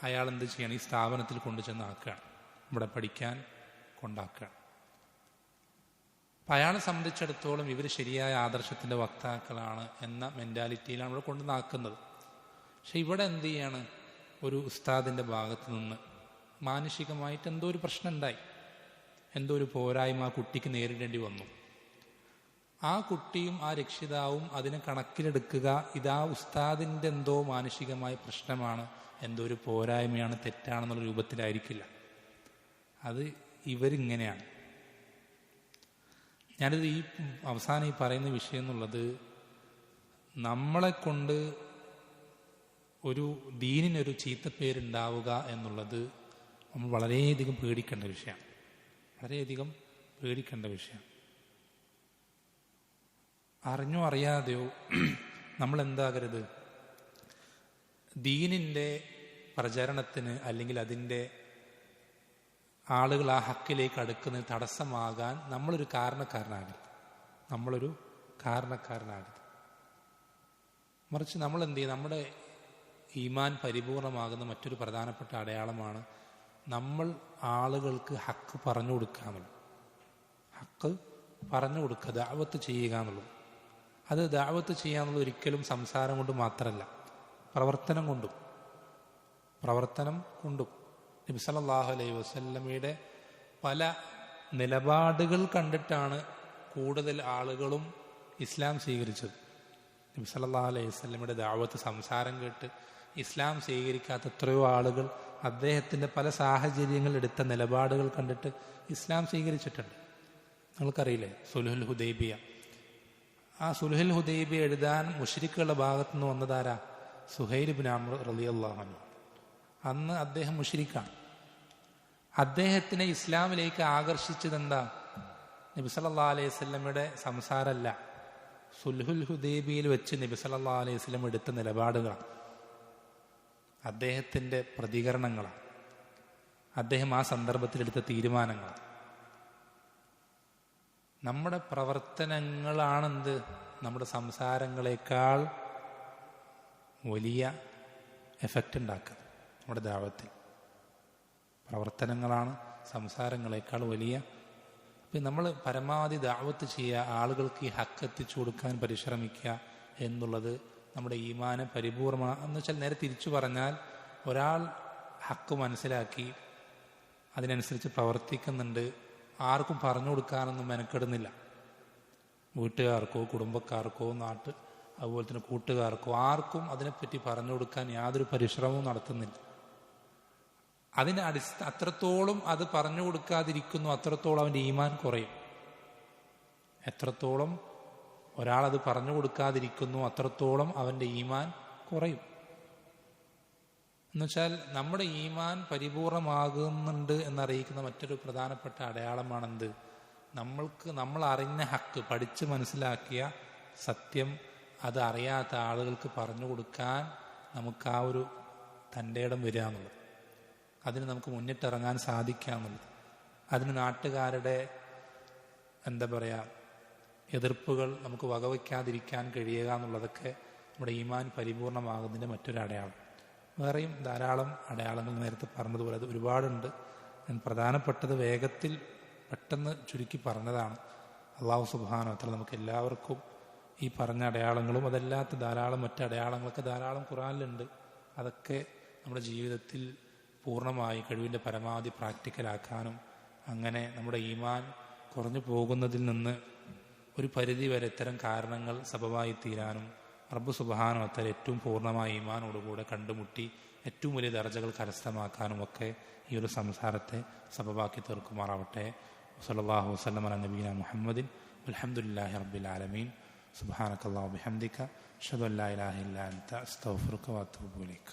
അയാൾ എന്ത് ചെയ്യണം, ഈ സ്ഥാപനത്തിൽ കൊണ്ടുചെന്ന് ആക്കുകയാണ്, ഇവിടെ പഠിക്കാൻ കൊണ്ടാക്കുകയാണ്. അപ്പം അയാളെ സംബന്ധിച്ചിടത്തോളം ഇവർ ശരിയായ ആദർശത്തിൻ്റെ വക്താക്കളാണ് എന്ന മെൻറ്റാലിറ്റിയിലാണ് ഇവിടെ കൊണ്ടുവന്നാക്കുന്നത്. പക്ഷെ ഇവിടെ എന്ത് ചെയ്യാണ്, ഒരു ഉസ്താദിൻ്റെ ഭാഗത്ത് നിന്ന് മാനുഷികമായിട്ട് എന്തോ ഒരു പ്രശ്നം ഉണ്ടായി, എന്തോ ഒരു പോരായ്മ ആ കുട്ടിക്ക് നേരിടേണ്ടി വന്നു. ആ കുട്ടിയും ആ രക്ഷിതാവും അതിനെ കണക്കിലെടുക്കുക, ഇതാ ഉസ്താദിൻ്റെ എന്തോ മാനുഷികമായ പ്രശ്നമാണ്, എന്തോ ഒരു പോരായ്മയാണ്, തെറ്റാണെന്നുള്ള രൂപത്തിലായിരിക്കില്ല. അത് ഇവരിങ്ങനെയാണ്. ഞാനിത് ഈ അവസാനം ഈ പറയുന്ന വിഷയം എന്നുള്ളത്, നമ്മളെ കൊണ്ട് ഒരു ദീനിനൊരു ചീത്തപ്പേരുണ്ടാവുക എന്നുള്ളത് നമ്മൾ വളരെയധികം പേടിക്കേണ്ട വിഷയമാണ്. വളരെയധികം പേടിക്കേണ്ട വിഷയമാണ്. അറിഞ്ഞോ അറിയാതെയോ നമ്മൾ എന്താകരുത്, ദീനിൻ്റെ പ്രചരണത്തിന് അല്ലെങ്കിൽ അതിൻ്റെ ആളുകൾ ആ ഹക്കിലേക്ക് അടുക്കുന്നതിന് തടസ്സമാകാൻ നമ്മളൊരു കാരണക്കാരനാകരുത്. മറിച്ച് നമ്മൾ എന്ത് ചെയ്യും, നമ്മുടെ ഈമാൻ പരിപൂർണമാകുന്ന മറ്റൊരു പ്രധാനപ്പെട്ട അടയാളമാണ് നമ്മൾ ആളുകൾക്ക് ഹക്ക് പറഞ്ഞു കൊടുക്കുക എന്നുള്ളത്. ഹക്ക് പറഞ്ഞു കൊടുക്കുക, ദഅവത്ത് ചെയ്യുക എന്നുള്ളത്. അത് ദഅവത്ത് ചെയ്യാന്നുള്ളത് ഒരിക്കലും സംസാരം കൊണ്ട് മാത്രമല്ല, പ്രവർത്തനം കൊണ്ടും. നബി സല്ലല്ലാഹു അലൈഹി വസല്ലമയുടെ പല നിലപാടുകൾ കണ്ടിട്ടാണ് കൂടുതൽ ആളുകളും ഇസ്ലാം സ്വീകരിച്ചത്. നബി സല്ലല്ലാഹു അലൈഹി വസല്ലമയുടെ ദഅവത്ത് സംസാരം കേട്ട് ഇസ്ലാം സ്വീകരിക്കാത്ത എത്രയോ ആളുകൾ അദ്ദേഹത്തിൻ്റെ പല സാഹചര്യങ്ങളിൽ എടുത്ത നിലപാടുകൾ കണ്ടിട്ട് ഇസ്ലാം സ്വീകരിച്ചിട്ടുണ്ട്. നിങ്ങൾക്കറിയില്ലേ സുൽഹുൽ ഹുദൈബിയ? ആ സുൽഹുൽ ഹുദൈബിയ എഴുതാൻ മുശ്രിക്കുകളുടെ ഭാഗത്തു നിന്ന് വന്നതാരാ? സുഹൈൽ ഇബ്നു അംർ റളിയല്ലാഹു അൻഹു. അന്ന് അദ്ദേഹം മുശ്രിക്കാണ്. അദ്ദേഹത്തിനെ ഇസ്ലാമിലേക്ക് ആകർഷിച്ചതെന്താ? നബി സല്ലല്ലാഹു അലൈഹി വസല്ലമയുടെ സംസാരമല്ല, സുൽഹുൽ ഹുദൈബിയയിൽ വെച്ച് നബി സല്ലല്ലാഹു അലൈഹി വസല്ലം എടുത്ത നിലപാടുകളാണ്, അദ്ദേഹത്തിൻ്റെ പ്രതികരണങ്ങളാണ്, അദ്ദേഹം ആ സന്ദർഭത്തിലെടുത്ത തീരുമാനങ്ങളാണ്. നമ്മുടെ പ്രവർത്തനങ്ങളാണെന്ത് നമ്മുടെ സംസാരങ്ങളെക്കാൾ വലിയ എഫക്റ്റ് ഉണ്ടാക്കുക. നമ്മുടെ ദഅവത്തിൽ പ്രവർത്തനങ്ങളാണ് സംസാരങ്ങളെക്കാൾ വലിയ. അപ്പം നമ്മൾ പരമാവധി ദഅവത്ത് ചെയ്യുക, ആളുകൾക്ക് ഈ ഹക്ക് എത്തിച്ചു കൊടുക്കാൻ പരിശ്രമിക്കുക എന്നുള്ളത് നമ്മുടെ ഈമാനെ പരിപൂർണമെന്ന് വെച്ചാൽ, നേരെ തിരിച്ചു പറഞ്ഞാൽ ഒരാൾ ഹക്ക് മനസ്സിലാക്കി അതിനനുസരിച്ച് പ്രവർത്തിക്കുന്നുണ്ട്, ആർക്കും പറഞ്ഞു കൊടുക്കാനൊന്നും മെനക്കെടുന്നില്ല. വീട്ടുകാർക്കോ കുടുംബക്കാർക്കോ അതുപോലെ തന്നെ കൂട്ടുകാർക്കോ ആർക്കും അതിനെപ്പറ്റി പറഞ്ഞു കൊടുക്കാൻ യാതൊരു പരിശ്രമവും നടത്തുന്നില്ല. അതിന് അത്രത്തോളം അത് പറഞ്ഞു കൊടുക്കാതിരിക്കുന്നു, അത്രത്തോളം അവൻ്റെ ഈമാൻ കുറയും. എത്രത്തോളം ഒരാളത് പറഞ്ഞു കൊടുക്കാതിരിക്കുന്നു അത്രത്തോളം അവൻ്റെ ഈമാൻ കുറയും. എന്നുവെച്ചാൽ നമ്മുടെ ഈമാൻ പരിപൂർണമാകുന്നുണ്ട് എന്നറിയിക്കുന്ന മറ്റൊരു പ്രധാനപ്പെട്ട അടയാളമാണെന്ത്? നമ്മൾ അറിഞ്ഞ ഹക്ക്, പഠിച്ച് മനസ്സിലാക്കിയ സത്യം അത് അറിയാത്ത ആളുകൾക്ക് പറഞ്ഞു കൊടുക്കാൻ നമുക്ക് ആ ഒരു തൻ്റെ ഇടം വരിക എന്നുള്ളത്, അതിന് നമുക്ക് മുന്നിട്ടിറങ്ങാൻ സാധിക്കുക എന്നുള്ളത്, അതിന് നാട്ടുകാരുടെ എതിർപ്പുകൾ നമുക്ക് വകവയ്ക്കാതിരിക്കാൻ കഴിയുക എന്നുള്ളതൊക്കെ നമ്മുടെ ഈമാൻ പരിപൂർണമാകുന്നതിൻ്റെ മറ്റൊരു അടയാളം. വേറെയും ധാരാളം അടയാളങ്ങൾ നേരത്തെ പറഞ്ഞതുപോലെ അത് ഒരുപാടുണ്ട്. ഞാൻ പ്രധാനപ്പെട്ടത് വേഗത്തിൽ പെട്ടെന്ന് ചുരുക്കി പറഞ്ഞതാണ്. അല്ലാഹു സുബ്ഹാനഹു വ തആല നമുക്ക് എല്ലാവർക്കും ഈ പറഞ്ഞ അടയാളങ്ങളും അതല്ലാത്ത ധാരാളം മറ്റ് അടയാളങ്ങളൊക്കെ ധാരാളം ഖുർആനിലുണ്ട്. അതൊക്കെ നമ്മുടെ ജീവിതത്തിൽ പൂർണ്ണമായി കഴിവിൻ്റെ പരമാവധി പ്രാക്ടിക്കലാക്കാനും അങ്ങനെ നമ്മുടെ ഈമാൻ കുറഞ്ഞു പോകുന്നതിൽ നിന്ന് ഒരു പരിധി വരെ ഇത്തരം കാരണങ്ങൾ സബബായി തീരാനും റബ്ബ് സുബ്ഹാനഹു വ തആല ഏറ്റവും പൂർണ്ണമായ ഈമാനോടുകൂടെ കണ്ടുമുട്ടി ഏറ്റവും വലിയ ദർജകൾ കരസ്ഥമാക്കാനും ഒക്കെ ഈ ഒരു സംസാരത്തെ സബബാക്കി തീർക്കുമാറാവട്ടെ. സല്ലല്ലാഹു വസല്ലം അലാ നബിയിനാ മുഹമ്മദിൻ വൽഹംദുലില്ലാഹി റബ്ബിൽ ആലമീൻ. സുബ്ഹാനകല്ലാഹു വബിഹംദിക അഷ്ഹദു അല്ലാ ഇലാഹ ഇല്ലാ അൻത അസ്തഗ്ഫിറുക വഅതൂബു ഇലൈക്.